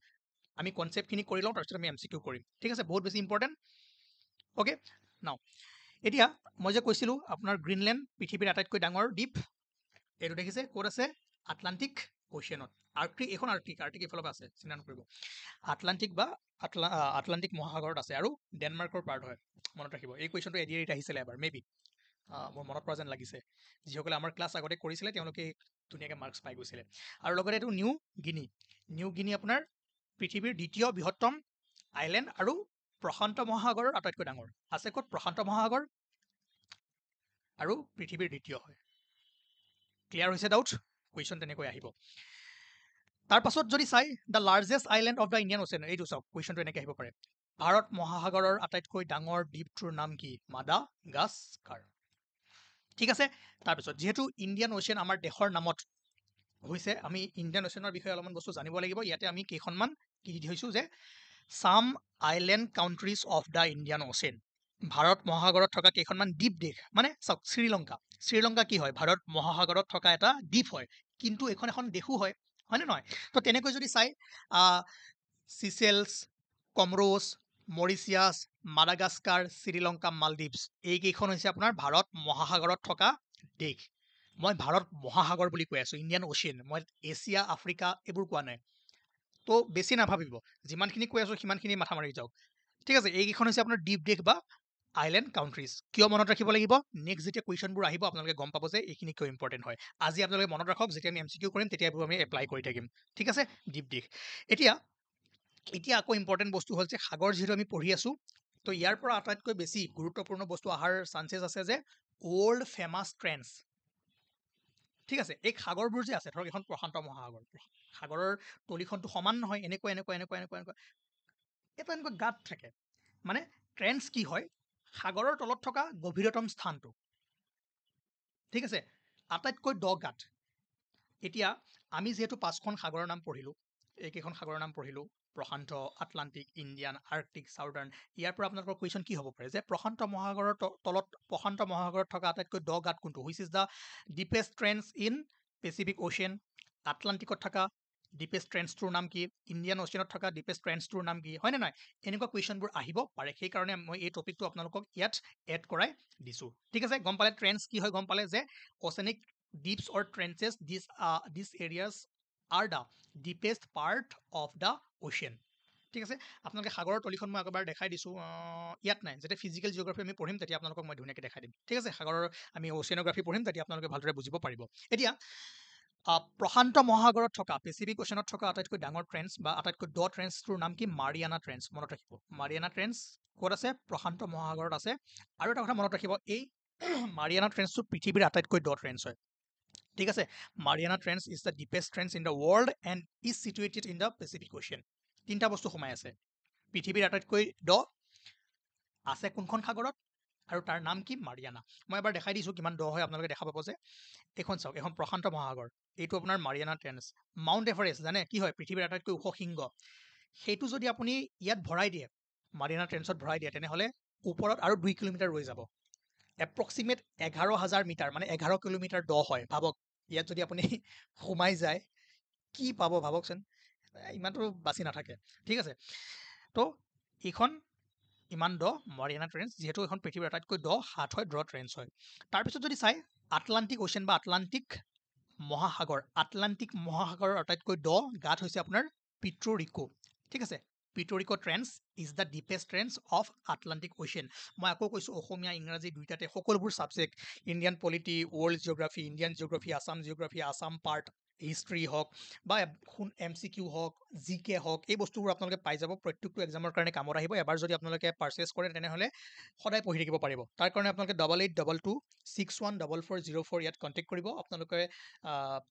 আমি কনচেপ্টখিনি কৰি লওঁ তাৰপিছত আমি MCQ কৰিম ঠিক আছে বহুত বেছি ইম্পৰ্টেণ্ট অ'কে নাও এতিয়া মই যে কৈছিলোঁ আপোনাৰ গ্ৰীণলেণ্ড পৃথিৱীৰ আটাইতকৈ ডাঙৰ দ্বীপ এইটো দেখিছে ক'ত আছে আটলান্টিক অ'চিয়ানত এইখন আৰ্কটিক এইফালৰ পৰা আছে চিন্তা নকৰিব আটলান্টিক বা আটলান্টিক মহাসাগৰত আছে আৰু ডেনমাৰ্কৰ পাৰ্ট হয় মনত ৰাখিব এই কুৱেশ্যনটো এডিআৰিত আহিছিলে এবাৰ মেবি মোৰ মনত পৰা যেন লাগিছে যিসকলে আমাৰ ক্লাছ আগতে কৰিছিলে তেওঁলোকে ধুনীয়াকৈ মাৰ্কছ পাই গৈছিলে আৰু লগতে এইটো নিউ গিনি আপোনাৰ পৃথিৱীৰ দ্বিতীয় বৃহত্তম আইলেণ্ড আৰু প্ৰশান্ত মহাসাগৰৰ আটাইতকৈ ডাঙৰ আছে ক'ত প্ৰশান্ত মহাসাগৰ আৰু পৃথিৱীৰ দ্বিতীয় হয় ক্লিয়াৰ হৈছে ডাউট কুৱেশ্যন তেনেকৈ আহিব তাৰ পাছত যদি চাই the largest island of the Indian ocean এইটো চাওক কুৱেশ্যনটো এনেকৈ আহিব পাৰে ভাৰত মহাসাগৰৰ আটাইতকৈ ডাঙৰ দ্বীপটোৰ নাম কি মাদাগাস্কাৰ ঠিক আছে তাৰপিছত যিহেতু ইণ্ডিয়ান অ'চেন আমাৰ দেশৰ নামত হৈছে আমি ইণ্ডিয়ান অ'চেনৰ বিষয়ে অলপমান বস্তু জানিব লাগিব ইয়াতে আমি কেইখনমান কি দি থৈছোঁ যে some island countries of the Indian Ocean Bharat মহাসাগৰত থকা কেইখনমান দ্বীপ দেশ মানে চাওক শ্ৰীলংকা কি হয় ভাৰত মহাসাগৰত থকা এটা দ্বীপ হয় কিন্তু এইখন এখন দেশো হয় হয়নে নহয় তো তেনেকৈ যদি চাই চিচেলছ কমৰোছ মৰিচিয়াছ মাডাগাস্কাৰ শ্ৰীলংকা মালদ্বীপছ এইকেইখন হৈছে আপোনাৰ ভাৰত মহাসাগৰত থকা দেশ মই ভাৰত মহাসাগৰ বুলি কৈ আছোঁ ইণ্ডিয়ান অ'চিয়ান মই এছিয়া আফ্ৰিকা এইবোৰ কোৱা নাই তো বেছি নাভাবিব যিমানখিনি কৈ আছোঁ সিমানখিনি মাথা মাৰি যাওক ঠিক আছে এইকেইখন হৈছে আপোনাৰ দ্বীপ দেশ বা আইলেণ্ড কাউণ্ট্ৰিজ কিয় মনত ৰাখিব লাগিব নেক্সট যেতিয়া কুৱেশ্যনবোৰ আহিব আপোনালোকে গম পাব যে এইখিনি কিয় ইম্পৰ্টেণ্ট হয় আজি আপোনালোকে মনত ৰাখক যেতিয়া আমি MCQ কৰিম তেতিয়া এইবোৰ আমি এপ্লাই কৰি থাকিম ঠিক আছে দ্বীপ দেশ এতিয়া আকৌ ইম্পৰ্টেণ্ট বস্তু হ'ল যে সাগৰ যিহেতু আমি পঢ়ি আছোঁ তো ইয়াৰ পৰা আটাইতকৈ বেছি গুৰুত্বপূৰ্ণ বস্তু অহাৰ চান্সেছ আছে যে ৱৰ্ল্ড ফেমাছ ট্ৰেন্স ঠিক আছে এই সাগৰবোৰ যে আছে ধৰক এখন প্ৰশান্ত মহাসাগৰ সাগৰৰ তলিখনটো সমান নহয় এনেকুৱা এটা এনেকুৱা গাঁত থাকে মানে ট্ৰেন্স কি হয় সাগৰৰ তলত থকা গভীৰতম স্থানটো ঠিক আছে আটাইতকৈ দ গাঁত এতিয়া আমি যিহেতু পাঁচখন সাগৰৰ নাম পঢ়িলোঁ এইকেইখন সাগৰৰ নাম পঢ়িলোঁ প্ৰশান্ত আটলান্টিক ইণ্ডিয়ান আৰ্কটিক চাউদাৰ্ণ ইয়াৰ পৰা আপোনালোকৰ কুৱেশ্যন কি হ'ব পাৰে যে প্ৰশান্ত মহাসাগৰৰ তলত প্ৰশান্ত মহাসাগৰত থকা আটাইতকৈ দ গাঁত কোনটো which is the deepest trench in Pacific ocean আটলান্টিকত থকা ডিপেষ্ট ট্ৰেন্সটোৰ নাম কি ইণ্ডিয়ান অ'চিয়ানত থকা ডিপেষ্ট ট্ৰেন্সটোৰ নাম কি হয়নে নহয় এনেকুৱা কুৱেশ্যনবোৰ আহিব পাৰে সেইকাৰণে মই এই টপিকটো আপোনালোকক ইয়াত এড কৰাই দিছোঁ ঠিক আছে গম পালে ট্ৰেন্স কি হয় গম পালে যে oceanic deeps or trenches these areas are the deepest part of the ocean ঠিক আছে আপোনালোকে সাগৰৰ তলিখন মই একেবাৰে দেখাই দিছোঁ ইয়াত নাই যেতিয়া ফিজিকেল জিঅ'গ্ৰাফি আমি পঢ়িম তেতিয়া আপোনালোকক মই ধুনীয়াকৈ দেখাই দিম ঠিক আছে সাগৰৰ আমি অ'চিয়ানোগ্ৰাফি পঢ়িম তেতিয়া আপোনালোকে ভালদৰে বুজিব পাৰিব এতিয়া প্ৰশান্ত মহাসাগৰত থকা পেচিফিক অ'চিয়ানত থকা আটাইতকৈ ডাঙৰ ট্ৰেন্স বা আটাইতকৈ দ ট্ৰেন্সটোৰ নাম কি মাৰিয়ানা ট্ৰেন্স মনত ৰাখিব মাৰিয়ানা ট্ৰেন্স ক'ত আছে প্ৰশান্ত মহাসাগৰত আছে আৰু এটা কথা মনত ৰাখিব এই মাৰিয়ানা ট্ৰেন্সটো পৃথিৱীৰ আটাইতকৈ দ ট্ৰেন্স হয় ঠিক আছে Mariana trench is the deepest trench in the world and is situated in the Pacific ocean তিনিটা বস্তু সোমাই আছে পৃথিৱীৰ আটাইতকৈ দ আছে কোনখন সাগৰত আৰু তাৰ নাম কি মাৰিয়ানা মই এবাৰ দেখাই দিছোঁ কিমান দ হয় আপোনালোকে দেখা পাব যে এইখন চাওক এখন প্ৰশান্ত মহাসাগৰ এইটো আপোনাৰ মাৰিয়ানা ট্ৰেন্স মাউণ্ট এভাৰেষ্ট জানে কি হয় পৃথিৱীৰ আটাইতকৈ ওখ শৃংগ সেইটো যদি আপুনি ইয়াত ভৰাই দিয়ে মাৰিয়ানা ট্ৰেন্সত ভৰাই দিয়ে তেনেহ'লে ওপৰত আৰু 2 কিলোমিটাৰ ৰৈ যাব এপ্ৰক্সিমেট 11,000 মিটাৰ মানে 11 কিলোমিটাৰ দ হয় ভাবক ইয়াত যদি আপুনি সোমাই যায় কি পাব ভাবকচোন ইমানটো বাচি নাথাকে ঠিক আছে তো এইখন ইমান দ মাৰিয়ানা ট্ৰেন্স যিহেতু এখন পৃথিৱীৰ আটাইতকৈ দ হাত হয় দ ট্ৰেন্স হয় তাৰপিছত যদি চাই আটলান্টিক অ'চিয়ান বা আটলান্টিক মহাসাগৰৰ আটাইতকৈ দ গাঁত হৈছে আপোনাৰ পিট্ৰৰিকো ঠিক আছে Puerto Rico trench is the deepest trench of Atlantic ocean মই আকৌ কৈছোঁ অসমীয়া ইংৰাজী দুইটাতে সকলোবোৰ subject Indian polity world geography Indian geography Assam part history হওক বা MCQ হওক GK হওক এই বস্তুবোৰ আপোনালোকে পাই যাব প্ৰত্যেকটো এক্সামৰ কাৰণে কামত আহিব এবাৰ যদি আপোনালোকে পাৰ্চেছ কৰে তেনেহ'লে সদায় পঢ়ি থাকিব পাৰিব তাৰ কাৰণে আপোনালোকে 8822614404 ইয়াত কণ্টেক্ট কৰিব আপোনালোকে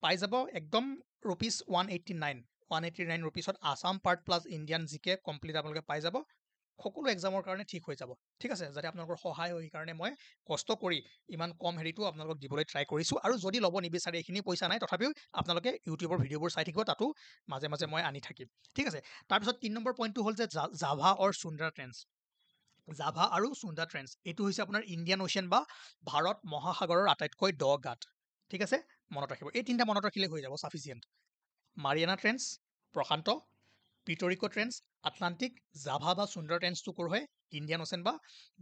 পাই যাব একদম ₹189 ৰুপিছত Assam part plus Indian GK complete আপোনালোকে পাই যাব সকলো এক্সামৰ কাৰণে ঠিক হৈ যাব ঠিক আছে যাতে আপোনালোকৰ সহায় হয় সেইকাৰণে মই কষ্ট কৰি ইমান কম হেৰিটো আপোনালোকক দিবলৈ ট্ৰাই কৰিছোঁ আৰু যদি ল'ব নিবিচাৰে এইখিনি পইচা নাই তথাপিও আপোনালোকে ইউটিউবৰ ভিডিঅ'বোৰ চাই থাকিব তাতো মাজে মাজে মই আনি থাকিম ঠিক আছে তাৰপিছত 3 নম্বৰ পইণ্টটো হ'ল যে জাভা আৰু সুন্দ্ৰা ট্ৰেন্স এইটো হৈছে আপোনাৰ ইণ্ডিয়ান অ'চিয়ান বা ভাৰত মহাসাগৰৰ আটাইতকৈ দ গাঁত ঠিক আছে মনত ৰাখিব এই তিনিটা মনত ৰাখিলে হৈ যাব ছাফিচিয়েণ্ট মাৰিয়ানা ট্ৰেন্স প্ৰশান্ত পিটৰিকো ট্ৰেন্স আটলান্টিক জাভা বা সুন্দৰ ট্ৰেন্সটো ক'ৰ হয় ইণ্ডিয়ান অ'চিয়ান বা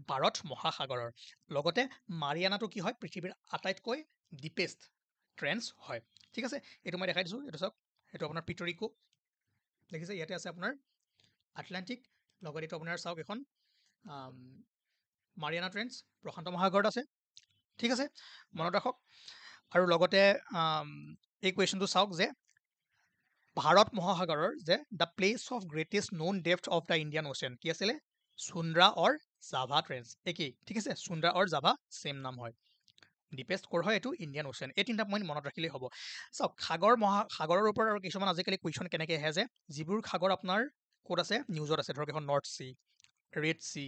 ভাৰত মহাসাগৰৰ লগতে মাৰিয়ানাটো কি হয় পৃথিৱীৰ আটাইতকৈ ডিপেষ্ট ট্ৰেন্স হয় ঠিক আছে এইটো মই দেখাই দিছোঁ এইটো চাওক এইটো আপোনাৰ পিটৰিকো দেখিছে ইয়াতে আছে আপোনাৰ আটলান্টিক লগতে এইটো আপোনাৰ চাওক এখন মাৰিয়ানা ট্ৰেন্স প্ৰশান্ত মহাসাগৰত আছে ঠিক আছে মনত ৰাখক আৰু লগতে এই কুৱেশ্যনটো চাওক যে ভাৰত মহাসাগৰৰ যে the place of greatest non depth of the Indian ocean কি আছিলে চুন্দ্ৰা অৰ জাভা ট্ৰেন্স একেই ঠিক আছে চুন্দ্ৰা অৰ জাভা ছেম নাম হয় ডিপেষ্ট কৰ হয় এইটো ইণ্ডিয়ান অ'চেন এই তিনিটা পইণ্ট মনত ৰাখিলেই হ'ব চাওক সাগৰৰ ওপৰত আৰু কিছুমান আজিকালি কুৱেশ্যন কেনেকৈ আহে যে যিবোৰ সাগৰ আপোনাৰ ক'ত আছে নিউজত আছে ধৰক এখন নৰ্থ চি ৰেড চি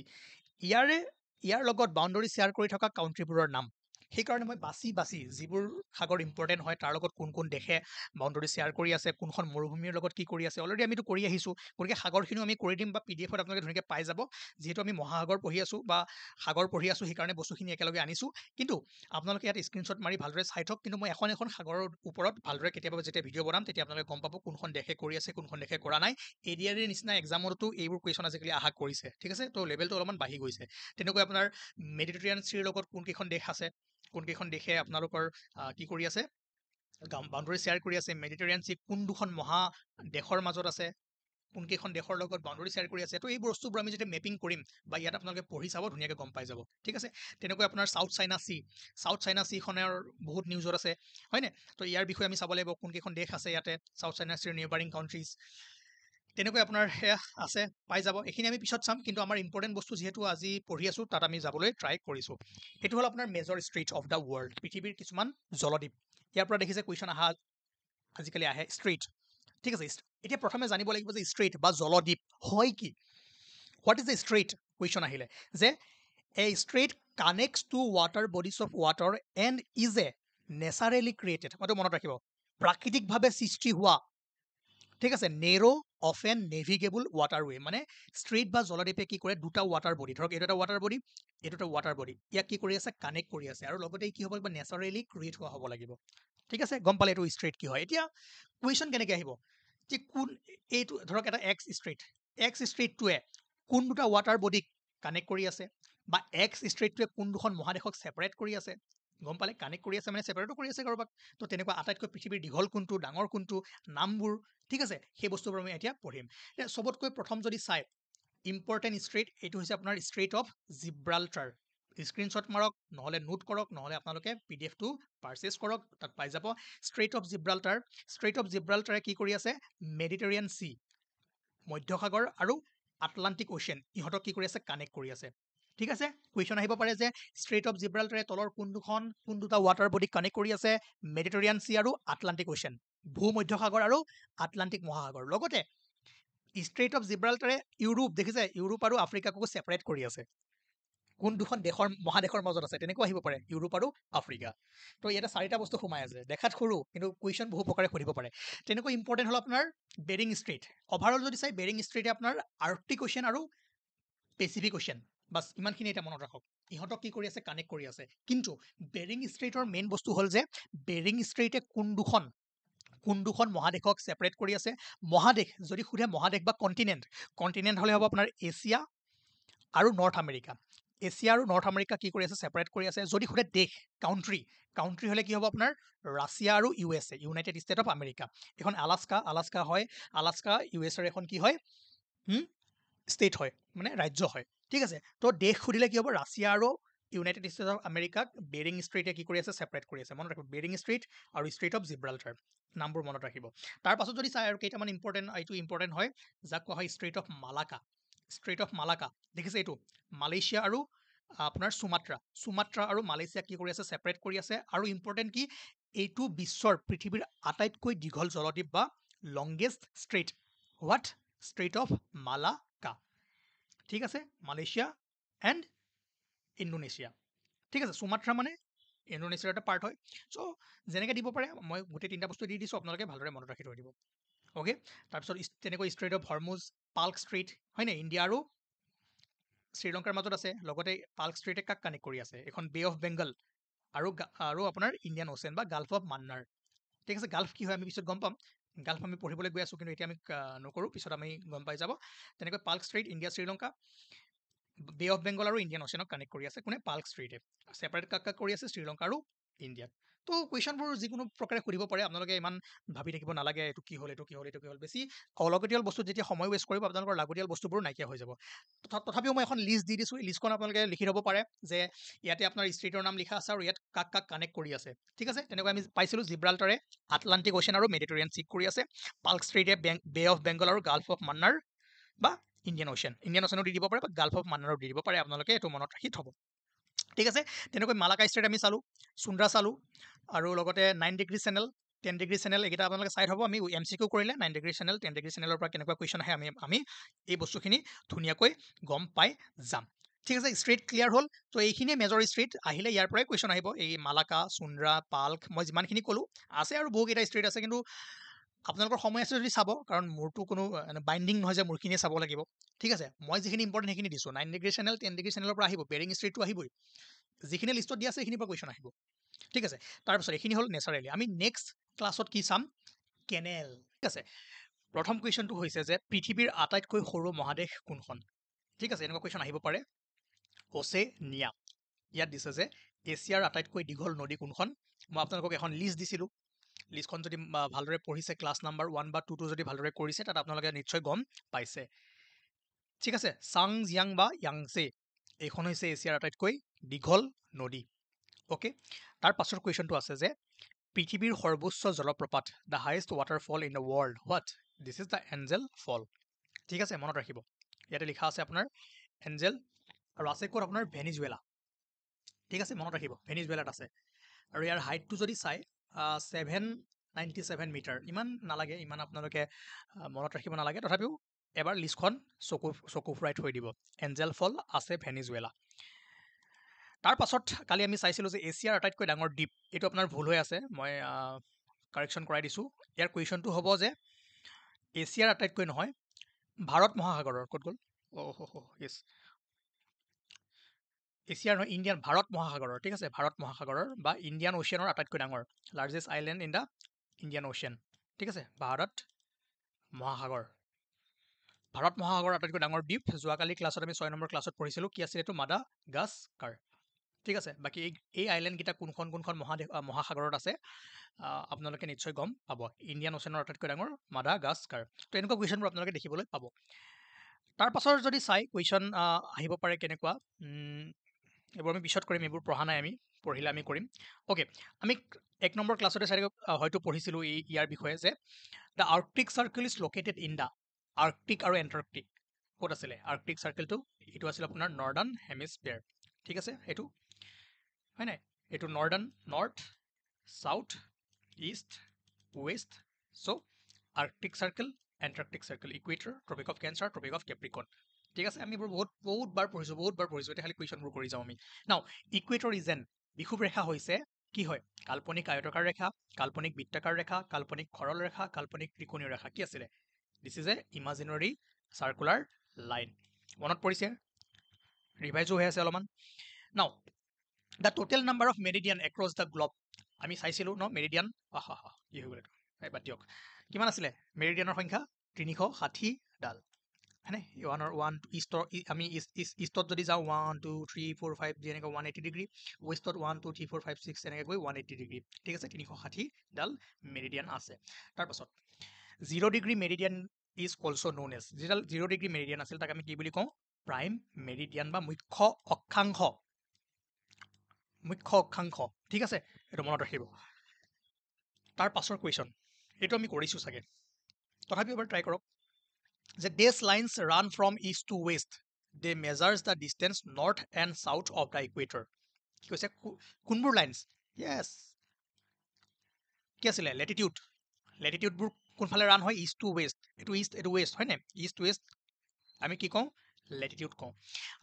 ইয়াৰ লগত বাউণ্ডেৰী শ্বেয়াৰ কৰি থকা কাউণ্ট্ৰিবোৰৰ নাম সেইকাৰণে মই বাছি যিবোৰ সাগৰ ইম্পৰ্টেণ্ট হয় তাৰ লগত কোন দেশে বাউণ্ডেৰী শ্বেয়াৰ কৰি আছে কোনখন মৰুভূমিৰ লগত কি কৰি আছে অলৰেডি আমিতো কৰি আহিছোঁ গতিকে সাগৰখিনিও আমি কৰি দিম বা PDF আপোনালোকে ধুনীয়াকৈ পাই যাব যিহেতু আমি মহাসাগৰ পঢ়ি আছোঁ বা সাগৰ পঢ়ি আছোঁ সেইকাৰণে বস্তুখিনি একেলগে আনিছোঁ কিন্তু আপোনালোকে ইয়াত স্ক্ৰীনশ্বট মাৰি ভালদৰে চাই থওক কিন্তু মই এখন সাগৰৰ ওপৰত ভালদৰে কেতিয়াবা যেতিয়া ভিডিঅ' বনাম তেতিয়া আপোনালোকে গম পাব কোনখন দেশে কৰি আছে কোনখন দেশে কৰা নাই ADR নিচিনা এক্সামতো এইবোৰ কুৱেশ্যন আজিকালি আশা কৰিছে ঠিক আছে তো লেভেলটো অলপমান বাঢ়ি গৈছে তেনেকৈ আপোনাৰ মেডিটেৰিয়ান চিৰ লগত কোনকেইখন দেশ আছে কোনকেইখন দেশে আপোনালোকৰ কি কৰি আছে বাউণ্ডেৰী শ্বেয়াৰ কৰি আছে মেডিটেৰিয়ান চি কোন দুখন মহাদেশৰ মাজত আছে কোনকেইখন দেশৰ লগত বাউণ্ডেৰী শ্বেয়াৰ কৰি আছে তো এই বস্তুবোৰ আমি যেতিয়া মেপিং কৰিম বা ইয়াত আপোনালোকে পঢ়ি চাব ধুনীয়াকৈ গম পাই যাব ঠিক আছে তেনেকৈ আপোনাৰ চাউথ চাইনা চিখনৰ বহুত নিউজত আছে হয়নে তো ইয়াৰ বিষয়ে আমি চাব লাগিব কোনকেইখন দেশ আছে ইয়াতে চাউথ চাইনা চিৰ নিয়াৰবাৰিং কাউণ্ট্ৰিজ তেনেকৈ আপোনাৰ সেয়া আছে পাই যাব এইখিনি আমি পিছত চাম কিন্তু আমাৰ ইম্পৰ্টেণ্ট বস্তু যিহেতু আজি পঢ়ি আছোঁ তাত আমি যাবলৈ ট্ৰাই কৰিছোঁ এইটো হ'ল আপোনাৰ major Straits of the world পৃথিৱীৰ কিছুমান জলদ্বীপ ইয়াৰ পৰা দেখিছে কুৱেশ্যন আজিকালি আহে ষ্ট্ৰেইট ঠিক আছে এতিয়া প্ৰথমে জানিব লাগিব যে ষ্ট্ৰেইট বা জলদ্বীপ হয় কি what is the strait question আহিলে যে a strait connects two water bodies of water and is a naturally created মইতো মনত ৰাখিব প্ৰাকৃতিকভাৱে সৃষ্টি হোৱা ঠিক আছে narrow of an navigable waterway মানে ষ্ট্ৰেইট বা জলদ্বীপে কি কৰে দুটা ৱাটাৰ বডি ধৰক এইটো এটা ৱাটাৰ বডি এইটো এটা ৱাটাৰ বডি ইয়াক কি কৰি আছে কানেক্ট কৰি আছে আৰু লগতে কি হ'ব লাগিব নেচাৰেলি ক্ৰিয়েট হোৱা হ'ব লাগিব ঠিক আছে গম পালে এইটো ষ্ট্ৰেইট কি হয় এতিয়া কুৱেশ্যন কেনেকৈ আহিব যে কোন এইটো ধৰক এটা এক্স ষ্ট্ৰেইটটোৱে কোন দুটা ৱাটাৰ বডিক কানেক্ট কৰি আছে বা এক্স ষ্ট্ৰেইটটোৱে কোন দুখন মহাদেশক ছেপাৰেট কৰি আছে গম পালে কানেক্ট কৰি আছে মানে ছেপাৰেটো কৰি আছে কাৰোবাক তো তেনেকুৱা আটাইতকৈ পৃথিৱীৰ দীঘল কোনটো ডাঙৰ কোনটো নামবোৰ ঠিক আছে সেই বস্তুবোৰ আমি এতিয়া পঢ়িম এতিয়া চবতকৈ প্ৰথম যদি চাই ইম্পৰ্টেণ্ট ষ্ট্ৰেইট এইটো হৈছে আপোনাৰ ষ্ট্ৰেইট অফ জিব্ৰাল্টাৰ স্ক্ৰীনশ্বট মাৰক নহ'লে নোট কৰক নহ'লে আপোনালোকে PDFটো পাৰচেছ কৰক তাত পাই যাব ষ্ট্ৰেইট অফ জিব্ৰাল্টাৰে কি কৰি আছে মেডিটেৰিয়ান চি মধ্যসাগৰ আৰু আটলাণ্টিক অ'চিয়ান ইহঁতক কি কৰি আছে কানেক্ট কৰি আছে ঠিক আছে কুৱেশ্যন আহিব পাৰে যে ষ্ট্ৰেইট অফ জিব্ৰাল্টাৰে তলৰ কোন দুটা ৱাটাৰ বডিক কানেক্ট কৰি আছে মেডিটেৰিয়ান চি আৰু আটলাণ্টিক অ'চিয়ান ভূমধ্যসাগৰ আৰু আটলাণ্টিক মহাসাগৰ লগতে ষ্ট্ৰেইট অফ জিব্ৰাল্টাৰে ইউৰোপ দেখিছে ইউৰোপ আৰু আফ্ৰিকাকো ছেপাৰেট কৰি আছে কোন দুখন মহাদেশৰ মাজত আছে তেনেকুৱা আহিব পাৰে ইউৰোপ আৰু আফ্ৰিকা তো ইয়াতে চাৰিটা বস্তু সোমাই আছে দেখাত সৰু কিন্তু কুৱেশ্যন বহু প্ৰকাৰে সুধিব পাৰে তেনেকৈ ইম্পৰ্টেণ্ট হ'ল আপোনাৰ বেৰিং ষ্ট্ৰেইট অভাৰঅল যদি চাই বেৰিং ষ্ট্ৰেইটে আপোনাৰ আৰ্কটিক অ'চিয়ান আৰু পেচিফিক অ'চিয়ান বাছ ইমানখিনি এতিয়া মনত ৰাখক ইহঁতক কি কৰি আছে কানেক্ট কৰি আছে কিন্তু বেৰিং ষ্ট্ৰেইটৰ মেইন বস্তু হ'ল যে বেৰিং ষ্ট্ৰেইটে কোন দুখন মহাদেশক ছেপাৰেট কৰি আছে মহাদেশ যদি সোধে মহাদেশ বা কণ্টিনেণ্ট হ'লে হ'ব আপোনাৰ এছিয়া আৰু নৰ্থ আমেৰিকা কি কৰি আছে ছেপাৰেট কৰি আছে যদি সোধে দেশ কাউণ্ট্ৰি হ'লে কি হ'ব আপোনাৰ ৰাছিয়া আৰু USA United state of America এখন আলাস্কা হয় আলাস্কা USৰ এখন কি হয় ষ্টেট হয় মানে ৰাজ্য হয় ঠিক আছে তো দেশ সুধিলে কি হ'ব ৰাছিয়া আৰু ইউনাইটেড ষ্টেট অফ আমেৰিকাক বেৰিং ষ্ট্ৰেইটে কি কৰি আছে ছেপাৰেট কৰি আছে মনত ৰাখিব বেৰিং ষ্ট্ৰেইট আৰু ষ্ট্ৰেইট অফ জিব্ৰাল্টাৰ নামবোৰ মনত ৰাখিব তাৰ পাছত যদি চাই আৰু কেইটামান ইম্পৰ্টেণ্ট হয় যাক কোৱা হয় ষ্ট্ৰেইট অফ মালাকা দেখিছে এইটো মালয়েছিয়া আৰু আপোনাৰ সুমাত্ৰা আৰু মালয়েছিয়া কি কৰি আছে ছেপাৰেট কৰি আছে আৰু ইম্পৰ্টেণ্ট কি এইটো পৃথিৱীৰ আটাইতকৈ দীঘল জলদ্বীপ বা longest strait what strait of Malacca ঠিক আছে মালয়েছিয়া এণ্ড ইণ্ডোনেছিয়া ঠিক আছে সুমাত্ৰা মানে ইণ্ডোনেছিয়াৰ এটা পাৰ্ট হয় চ' যেনেকৈ দিব পাৰে মই গোটেই তিনিটা বস্তু দি দিছোঁ আপোনালোকে ভালদৰে মনত ৰাখি থৈ দিব অ'কে তাৰপিছত তেনেকৈ ষ্ট্ৰেইট অফ হৰমুজ পাল্ক ষ্ট্ৰেইট হয়নে ইণ্ডিয়া আৰু শ্ৰীলংকাৰ মাজত আছে লগতে পাল্ক ষ্ট্ৰেইটে কাক কানেক্ট কৰি আছে এখন বে অফ বেংগল আৰু আপোনাৰ ইণ্ডিয়ান অ'চেন বা গাল্ফ অফ মান্নাৰ ঠিক আছে গাল্ফ কি হয় আমি পিছত গম পাম গাল্ফ আমি পঢ়িবলৈ গৈ আছোঁ কিন্তু এতিয়া আমি নকৰোঁ পিছত আমি গম পাই যাব তেনেকৈ Palk strait India Sri Lanka bay of Bengal আৰু ইণ্ডিয়ান অ'চেনক কানেক্ট কৰি আছে কোনে পাল্ক ষ্ট্ৰেইটে ছেপাৰেট কাক কৰি আছে শ্ৰীলংকা আৰু ইণ্ডিয়াত। তো কুৱেশ্যনবোৰ যিকোনো প্ৰকাৰে সুধিব পাৰে, আপোনালোকে ইমান ভাবি থাকিব নালাগে এইটো কি হ'ল, এইটো কি হ'ল, এইটো কি হ'ল। বেছি অলাগতিয়াল বস্তুত যেতিয়া সময় ৱেষ্ট কৰিব, আপোনালোকৰ লাগতিয়াল বস্তুবোৰ নাইকিয়া হৈ যাব। তথাপিও মই এখন লিষ্ট দি দিছোঁ, এই লিষ্টখন আপোনালোকে লিখি থ'ব পাৰে যে ইয়াতে আপোনাৰ ষ্ট্ৰীটৰ নাম লিখা আছে আৰু ইয়াত কাক কাক কানেক্ট কৰি আছে। ঠিক আছে, তেনেকৈ আমি পাইছিলোঁ জিব্ৰাল্টাৰে আটলাণ্টিক অ'চিয়ান আৰু মেডিটেৰিয়ান চিক কৰি আছে, পাল্ক ষ্ট্ৰেইটে বে অফ বেংগল আৰু গাল্ফ অফ মান্নাৰ বা ইণ্ডিয়ান অ'চিয়ানো দি দিব পাৰে বা গাল্ফ অফ মান্নাৰো দি দিব পাৰে, আপোনালোকে এইটো মনত ৰাখি থ'ব। ঠিক আছে, তেনেকৈ মালাকা ষ্ট্ৰেইট আমি চালোঁ, চুন্দ্ৰা চালোঁ, আৰু লগতে 9 ডিগ্ৰী চেনেল, 10 ডিগ্ৰী চেনেল, এইকেইটা আপোনালোকে চাই থ'ব। আমি MCQ কৰিলে 9 ডিগ্ৰী চেনেল, 10 ডিগ্ৰী চেনেলৰ পৰা কেনেকুৱা কুৱেশ্যন আহে আমি এই বস্তুখিনি ধুনীয়াকৈ গম পাই যাম। ঠিক আছে, ষ্ট্ৰেইট ক্লিয়াৰ হ'ল। তো এইখিনিয়ে মেজৰ ষ্ট্ৰেইট, আহিলে ইয়াৰ পৰাই কুৱেশ্যন আহিব। এই মালাকা, চুন্দ্ৰা, পাল্ক, মই যিমানখিনি ক'লোঁ আছে আৰু বহুকেইটা ষ্ট্ৰেইট আছে, কিন্তু আপোনালোকৰ সময় আছে যদি চাব, কাৰণ মোৰতো কোনো বাইণ্ডিং নহয় যে মোৰখিনিয়ে চাব লাগিব। ঠিক আছে, মই যিখিনি ইম্পৰ্টেণ্ট সেইখিনি দিছোঁ। 9 ডিগ্ৰী চেনেল, 10 ডিগ্ৰী চেনেলৰ পৰা আহিব, বেৰিং ষ্ট্ৰেইটটো আহিবই, যিখিনি লিষ্টত দিয়া আছে সেইখিনিৰ পৰা কুৱেশ্যন আহিব। ঠিক আছে, তাৰপিছত এইখিনি হ'ল নেচাৰেলি। আমি নেক্সট ক্লাছত কি চাম? কেনেল। ঠিক আছে, প্ৰথম কুৱেশ্যনটো হৈছে যে পৃথিৱীৰ আটাইতকৈ সৰু মহাদেশ কোনখন? ঠিক আছে, এনেকুৱা কুৱেশ্যন আহিব পাৰে। অচেনিয়া। ইয়াত দিছে যে এছিয়াৰ আটাইতকৈ দীঘল নদী কোনখন? মই আপোনালোকক এখন লিষ্ট দিছিলোঁ, লিষ্টখন যদি ভালদৰে পঢ়িছে, ক্লাছ নাম্বাৰ 1 বা 2 যদি ভালদৰে কৰিছে, তাত আপোনালোকে নিশ্চয় গম পাইছে। ঠিক আছে, চাংজিয়াং বা য়াংচে, এইখন হৈছে এছিয়াৰ আটাইতকৈ দীঘল নদী। অ'কে, তাৰ পাছৰ কুৱেশ্যনটো আছে যে পৃথিৱীৰ সৰ্বোচ্চ জলপ্ৰপাত, the highest waterfall in the world, what? This is the Angel ফল। ঠিক আছে, মনত ৰাখিব, ইয়াতে লিখা আছে আপোনাৰ এঞ্জেল, আৰু আছে ক'ত? আপোনাৰ ভেনিজুৱেলা। ঠিক আছে, মনত ৰাখিব, ভেনিজুৱেলাত আছে। আৰু ইয়াৰ হাইটটো যদি চাই 797 মিটাৰ। ইমান নালাগে, ইমান আপোনালোকে মনত ৰাখিব নালাগে, তথাপিও এবাৰ লিষ্টখন চকু ফুৰাই থৈ দিব। এঞ্জেল ফল আছে ভেনিজুৱেলা। তাৰ পাছত কালি আমি চাইছিলোঁ যে এছিয়াৰ আটাইতকৈ ডাঙৰ দ্বীপ, এইটো আপোনাৰ ভুল হৈ আছে, মই কাৰেকশ্যন কৰাই দিছোঁ। ইয়াৰ কুৱেশ্যনটো হ'ব যে এছিয়াৰ আটাইতকৈ নহয়, ভাৰত মহাসাগৰৰ, ক'ত গ'ল? য়েছ, এছিয়াৰ নহয়, ইণ্ডিয়ান, ভাৰত মহাসাগৰৰ। ঠিক আছে, ভাৰত মহাসাগৰৰ বা ইণ্ডিয়ান অ'চিয়ানৰ আটাইতকৈ ডাঙৰ, largest island in the Indian ocean. ঠিক আছে, ভাৰত মহাসাগৰ, ভাৰত মহাসাগৰৰ আটাইতকৈ ডাঙৰ দ্বীপ। যোৱাকালি ক্লাছত আমি 6 নম্বৰ ক্লাছত পঢ়িছিলোঁ, কি আছিল এইটো? মাদাগাস্কাৰ। ঠিক আছে, বাকী এই আইলেণ্ডকেইটা কোনখন কোনখন মহাসাগৰত আছে আপোনালোকে নিশ্চয় গম পাব। ইণ্ডিয়ান অ'চিয়ানৰ আটাইতকৈ ডাঙৰ মাদাগাস্কাৰ। তো এনেকুৱা কুৱেশ্যনবোৰ আপোনালোকে দেখিবলৈ পাব। তাৰ পাছৰ যদি চাই কুৱেশ্যন আহিব পাৰে কেনেকুৱা, এইবোৰ আমি পিছত কৰিম, এইবোৰ পঢ়া নাই, আমি পঢ়িলে আমি কৰিম। অ'কে, আমি 1 নম্বৰ ক্লাছতে হয়তো পঢ়িছিলোঁ ইয়াৰ বিষয়ে যে the Arctic circle is located in the, Arctic আৰু এণ্টাৰ্কটিক ক'ত আছিলে? আৰ্কটিক চাৰ্কেলটো এইটো আছিলে আপোনাৰ নৰ্দাৰ্ণ হেমিস্ফিয়াৰ। ঠিক আছে, এইটো হয় নাই? এইটো northern, north, south, east, west. So' arctic circle, antarctic circle, equator, tropic of cancer, tropic of capricorn. ঠিক আছে, আমি এইবোৰ বহুত বাৰ পঢ়িছোঁ, এতিয়া খালি কুৱেশ্যনবোৰ কৰি যাওঁ আমি। নাও, ইকুৱেটৰ ইজ এন, বিষুৱ ৰেখা হৈছে কি হয়? কাল্পনিক আয়তকাৰ ৰেখা, কাল্পনিক বৃত্তাকাৰ ৰেখা, কাল্পনিক সৰল ৰেখা, কাল্পনিক ত্ৰিকোণীয় ৰেখা। কি আছিলে? This is a imaginary circular line. মনত পৰিছে? ৰিভাইজো হৈ আছে অলপমান। Now, the total number of meridian across the globe, আমি চাইছিলোঁ ন মেৰিডিয়ান, কি হৈ গ'ল এইটো, বাদ দিয়ক। কিমান আছিলে মেৰিডিয়ানৰ সংখ্যা? 360ডাল। হয়নে? আমি ইষ্টত যদি যাওঁ 1 2 3 4 5 যেনেকৈ 180 ডিগ্ৰী, ৱেষ্টত 1 2 3 4 5 6 এনেকৈ গৈ 180 ডিগ্ৰী। ঠিক আছে, 360ডাল মেৰিডিয়ান আছে। তাৰপাছত 0 degree meridian is also' known as, যিডাল 0 ডিগ্ৰী মেৰিডিয়ান আছিল তাক আমি কি বুলি কওঁ? প্ৰাইম মেৰিডিয়ান বা মুখ্য অক্ষাংশ। ঠিক আছে, এইটো মনত ৰাখিব। তাৰ পাছৰ কুৱেশ্যন, এইটো আমি কৰিছোঁ চাগে, তথাপিও এবাৰ ট্ৰাই কৰক, যে these lines run from east to west, they measures the distance north and south of the equator. কি কৈছে? কোনবোৰ লাইন্স? য়েছ, কি আছিলে? লেটিটিউডবোৰ কোনফালে ৰান হয়? East to west. এইটো ইষ্ট, এইটো ৱেষ্ট, হয়নে? ইষ্ট ৱেষ্ট আমি কি কওঁ? লেটিটিউড কওঁ।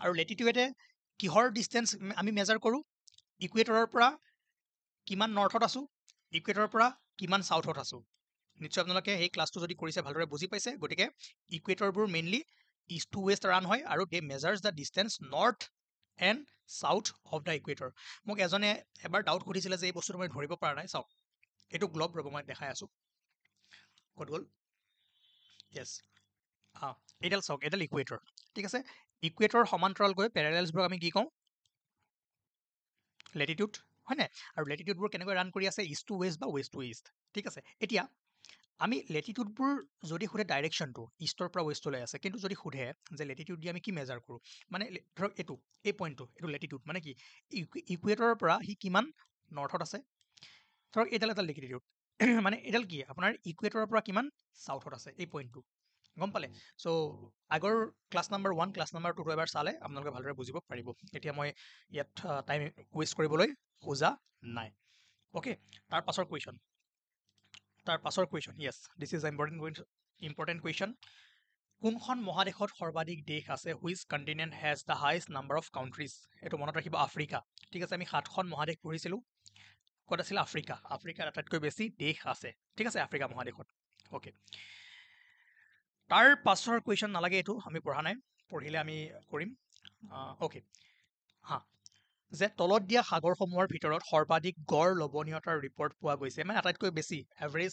আৰু লেটিটিউডে কিহৰ ডিষ্টেঞ্চ আমি মেজাৰ কৰোঁ? ইকুৱেটৰৰ পৰা কিমান নৰ্থত আছোঁ, ইকুৱেটৰৰ পৰা কিমান চাউথত আছোঁ। নিশ্চয় আপোনালোকে সেই ক্লাছটো যদি কৰিছে ভালদৰে বুজি পাইছে। গতিকে ইকুৱেটৰবোৰ mainly east to west run হয়, আৰু they measures the distance north and south of the equator. মোক এজনে এবাৰ ডাউট সুধিছিলে যে এই বস্তুটো মই ধৰিব পৰা নাই। চাওক, এইটো গ্লব, ৰ'ব মই দেখাই আছোঁ, ক'ত গ'ল? য়েছ, এইডাল চাওক, এইডাল ইকুৱেটৰ। ঠিক আছে, ইকুৱেটৰ সমান্তৰালকৈ পেৰেলেলছবোৰক আমি কি কওঁ? লেটিটিউড। হয় নাই? আৰু লেটিটিউডবোৰ কেনেকৈ ৰান কৰি আছে ইষ্ট টু ৱেষ্ট বা ৱেষ্ট টু ইষ্ট। ঠিক আছে, এতিয়া আমি লেটিটিউডবোৰ যদি সোধে ডাইৰেকশ্যনটো ইষ্টৰ পৰা ৱেষ্টলৈ আছে, কিন্তু যদি সোধে যে লেটিটিউড দি আমি কি মেজাৰ কৰোঁ, মানে ধৰক এইটো এই পইণ্টটো এইটো লেটিটিউড মানে কি ইকুৱেটৰৰ পৰা সি কিমান নৰ্থত আছে, ধৰক এইডাল এটা লেটিটিউড মানে এইডাল কি আপোনাৰ ইকুৱেটৰৰ পৰা কিমান চাউথত আছে এই পইণ্টটো, গম পালে? চ' আগৰ ক্লাছ নাম্বাৰ 1 ক্লাছ নাম্বাৰ 2টো এবাৰ চালে আপোনালোকে ভালদৰে বুজিব পাৰিব। এতিয়া মই ইয়াত টাইম ৱেষ্ট কৰিবলৈ খোজা নাই। অ'কে, তাৰ পাছৰ question yes this is important question. কোনখন মহাদেশত সৰ্বাধিক দেশ আছে which continent has the highest number of countries? এইটো মনত ৰাখিব, আফ্ৰিকা। ঠিক আছে, আমি 7খন মহাদেশ পঢ়িছিলোঁ, ক'ত আছিলে? আফ্ৰিকা। আফ্ৰিকাৰ আটাইতকৈ বেছি দেশ আছে, ঠিক আছে, আফ্ৰিকা মহাদেশত। অ'কে, তাৰ পাছৰ কুৱেশ্যন নালাগে, এইটো আমি পঢ়া নাই, পঢ়িলে আমি কৰিম। অ'কে, হা, যে তলত দিয়া সাগৰসমূহৰ ভিতৰত সৰ্বাধিক গড় লৱণীয়তাৰ ৰিপৰ্ট পোৱা গৈছে, মানে আটাইতকৈ বেছি এভাৰেজ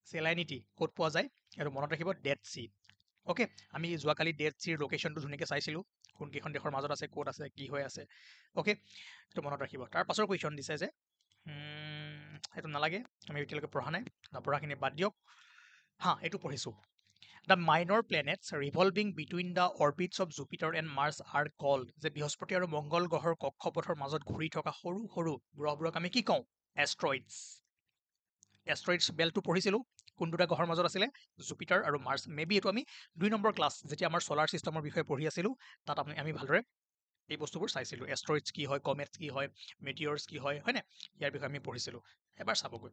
চেলাইনিটি ক'ত পোৱা যায়? এইটো মনত ৰাখিব, ডেড চি। অ'কে, আমি যোৱাকালি ডেড চিৰ লোকেশ্যনটো ধুনীয়াকৈ চাইছিলোঁ, কোনকেইখন দেশৰ মাজত আছে, ক'ত আছে, কি হৈ আছে। অ'কে, এইটো মনত ৰাখিব। তাৰ পাছৰ কুৱেশ্যন দিছে যে সেইটো নালাগে, আমি এতিয়ালৈকে পঢ়া নাই, নপঢ়াখিনি বাদ দিয়ক। হা, এইটো পঢ়িছোঁ, the minor planets revolving between the orbits of Jupiter and Mars are called, যে বৃহস্পতি আৰু মংগল গ্ৰহৰ কক্ষপথৰ মাজত ঘূৰি থকা সৰু সৰু গ্ৰহবোৰক আমি কি কওঁ? এষ্ট্ৰইডছ। এষ্ট্ৰইডছ বেল্টটো পঢ়িছিলোঁ, কোন দুটা গ্ৰহৰ মাজত আছিলে? জুপিটাৰ আৰু মাৰ্চ। মেবি এইটো আমি 2 নম্বৰ ক্লাছ যেতিয়া আমাৰ ছলাৰ ছিষ্টেমৰ বিষয়ে পঢ়ি আছিলোঁ, তাত আমি ভালদৰে এই বস্তুবোৰ চাইছিলোঁ, এষ্ট্ৰইডছ কি হয়, কমেটছ কি হয়, মেটিয়ৰ্ছ কি হয়, হয়নে? ইয়াৰ বিষয়ে আমি পঢ়িছিলোঁ, এবাৰ চাবগৈ।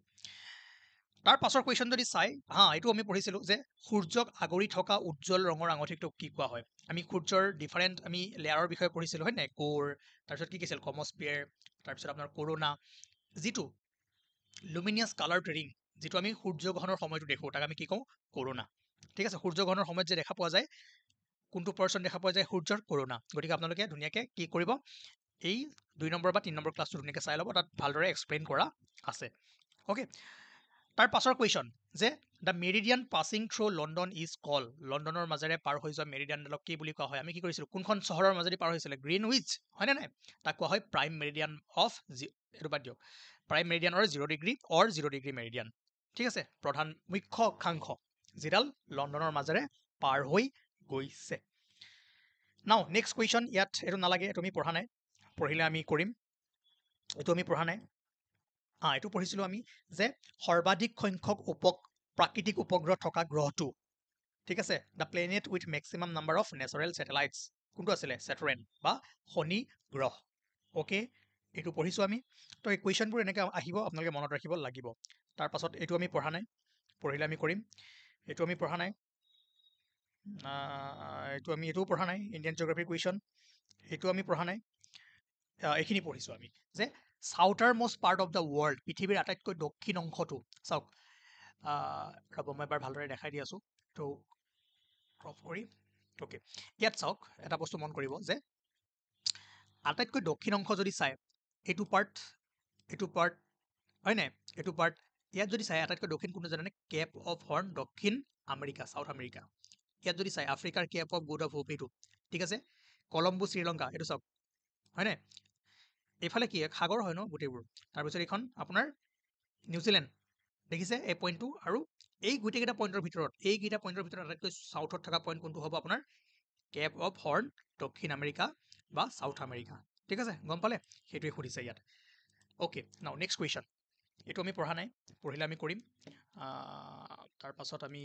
তাৰ পাছৰ কুৱেশ্যন যদি চাই, হা, এইটো আমি পঢ়িছিলোঁ যে সূৰ্যক আগুৰি থকা উজ্জ্বল ৰঙৰ আঙঠিটোক কি কোৱা হয়? আমি সূৰ্যৰ ডিফাৰেণ্ট আমি লেয়াৰৰ বিষয়ে পঢ়িছিলোঁ, হয় নাই? কোৰ, তাৰপিছত কি আছিল? কমস্পিয়াৰ, তাৰপিছত আপোনাৰ কৰোনা, যিটো লুমিনিয়াছ কালাৰ্ড ৰিং, যিটো আমি সূৰ্যগ্ৰহণৰ সময়টো দেখোঁ, তাক আমি কি কওঁ? কৰোনা। ঠিক আছে, সূৰ্যগ্ৰহণৰ সময়ত যে দেখা পোৱা যায়, কোনটো পাৰ্চন দেখা পোৱা যায়? সূৰ্যৰ কৰোনা। গতিকে আপোনালোকে ধুনীয়াকৈ কি কৰিব, এই 2 নম্বৰ বা 3 নম্বৰ ক্লাছটো ধুনীয়াকৈ চাই ল'ব, তাত ভালদৰে এক্সপ্লেইন কৰা আছে। অ'কে, তাৰ পাছৰ কুৱেশ্যন যে the meridian passing through London is call, লণ্ডনৰ মাজেৰে পাৰ হৈ যোৱা মেৰিডিয়ানডালক কি বুলি কোৱা হয়? আমি কি কৰিছিলোঁ? কোনখন চহৰৰ মাজেদি পাৰ হৈছিলে? গ্ৰীণউইচ, হয়নে নাই? তাক কোৱা হয় প্ৰাইম মেৰিডিয়ান অফ এইটো বাদ দিয়ক, প্ৰাইম মেৰিডিয়ান অৰ 0 ডিগ্ৰী মেৰিডিয়ান। ঠিক আছে, প্ৰধান মুখ্য অক্ষাংশ যিডাল লণ্ডনৰ মাজেৰে পাৰ হৈ গৈছে। নাও নেক্সট কুৱেশ্যন, ইয়াত এইটো নালাগে, এইটো আমি পঢ়া নাই, পঢ়িলে আমি কৰিম, এইটো আমি পঢ়া নাই। এইটো পঢ়িছিলোঁ আমি যে সৰ্বাধিক সংখ্যক প্ৰাকৃতিক উপগ্ৰহ থকা গ্ৰহটো, ঠিক আছে, the planet with maximum number of natural satellites, কোনটো আছিলে? চেটাৰেন বা শনি গ্ৰহ। অ'কে, এইটো পঢ়িছোঁ আমি। তো এই কুৱেশ্যনবোৰ এনেকৈ আহিব, আপোনালোকে মনত ৰাখিব লাগিব। তাৰপাছত এইটো আমি পঢ়া নাই, পঢ়িলে আমি কৰিম, এইটো আমি পঢ়া নাই, এইটোও পঢ়া নাই, ইণ্ডিয়ান জিঅ'গ্ৰাফিৰ কুৱেশ্যন, এইটো আমি পঢ়া নাই। এইখিনি পঢ়িছোঁ আমি যে southernmost part of the world, পৃথিৱীৰ আটাইতকৈ দক্ষিণ অংশটো, চাওক, ৰ'ব মই এবাৰ ভালদৰে দেখাই দি আছোঁ, তো ক্ৰপ কৰি। অ'কে, ইয়াত চাওক, এটা বস্তু মন কৰিব যে আটাইতকৈ দক্ষিণ অংশ যদি চাই, এইটো পাৰ্ট হয় নাই? এইটো পাৰ্ট, ইয়াত যদি চাই আটাইতকৈ দক্ষিণ কোনটো জানেনে? কেপ অফ হৰ্ণ, দক্ষিণ আমেৰিকা, চাউথ আমেৰিকা। ইয়াত যদি চাই আফ্ৰিকাৰ Cape of Good of Hope, এইটো, ঠিক আছে, কলম্বো শ্ৰীলংকা, এইটো চাওক, হয়নে? এইফালে কি সাগৰ হয় ন গোটেইবোৰ। তাৰপিছত এইখন আপোনাৰ নিউজিলেণ্ড, দেখিছে এই পইণ্টটো। আৰু এই গোটেইকেইটা পইণ্টৰ ভিতৰত আটাইতকৈ চাউথত থকা পইণ্ট কোনটো হ'ব? আপোনাৰ কেপ অফ হৰ্ণ, দক্ষিণ আমেৰিকা বা চাউথ আমেৰিকা। ঠিক আছে, গম পালে? সেইটোৱে সুধিছে ইয়াত। অ'কে, নাও নেক্সট কুৱেশ্যন, এইটো আমি পঢ়া নাই, পঢ়িলে আমি কৰিম। তাৰপাছত আমি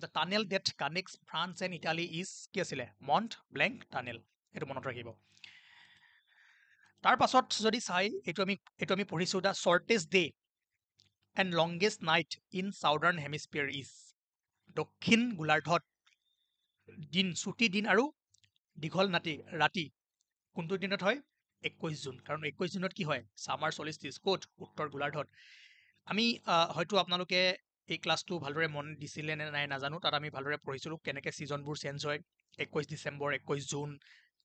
the tunnel that connects France and Italy is, কি আছিলে? মণ্ট ব্লেংক টানেল, এইটো মনত ৰাখিব। তাৰ পাছত যদি চাই, এইটো আমি পঢ়িছোঁ, the shortest day and longest night in southern হেমিস্ফিয়াৰ is, দক্ষিণ গোলাৰ্ধত ছুটি দিন আৰু দীঘল ৰাতি কোনটো দিনত হয়? 21 জুন, কাৰণ 21 জুনত কি হয়? ছামাৰ চলিষ্টিছ, ক'ত? উত্তৰ গোলাৰ্ধত। আমি হয়তো আপোনালোকে এই ক্লাছটো ভালদৰে মন দিছিলে নে নাই নাজানো, তাত আমি ভালদৰে পঢ়িছিলোঁ কেনেকৈ ছিজনবোৰ চেঞ্জ হয়, 21 ডিচেম্বৰ, 21 জুন,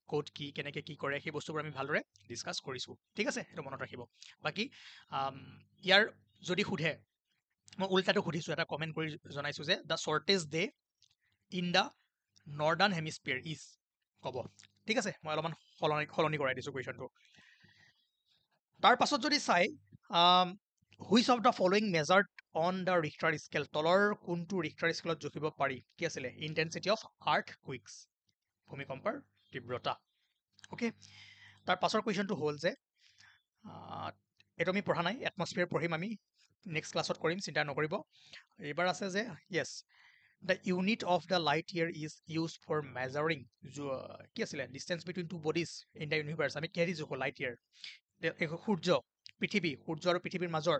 ক'ত কি কেনেকৈ কি কৰে, সেই বস্তুবোৰ আমি ভালদৰে ডিছকাছ কৰিছোঁ। ঠিক আছে, সেইটো মনত ৰাখিব। বাকী ইয়াৰ যদি সোধে, মই উল্টাটো সুধিছোঁ, এটা কমেণ্ট কৰি জনাইছোঁ যে the shortest day in the northern হেমিস্ফিয়াৰ is, ক'ব। ঠিক আছে, মই অলপমান সলনি কৰাই দিছোঁ কুৱেশ্যনটো। তাৰ পাছত যদি চাই which of the following measured on the Richter scale, তলৰ কোনটো ৰিক্টাৰ স্কেলত জুখিব পাৰি? কি আছিলে? ইণ্টেনচিটি অফ আৰ্থ কুইকছ, ভূমিকম্পৰ তীব্ৰতা। অ'কে, তাৰ পাছৰ কুৱেশ্যনটো হ'ল যে এইটো আমি পঢ়া নাই, এটমস্ফিয়াৰ পঢ়িম আমি, নেক্সট ক্লাছত কৰিম, চিন্তা নকৰিব। এইবাৰ আছে যে yes, the unit of the light year is use for measuring, কি আছিলে? Distance between two bodies in the universe. আমি কিহেদি জোখো? Light year. সূৰ্য, পৃথিৱী, সূৰ্য আৰু পৃথিৱীৰ মাজৰ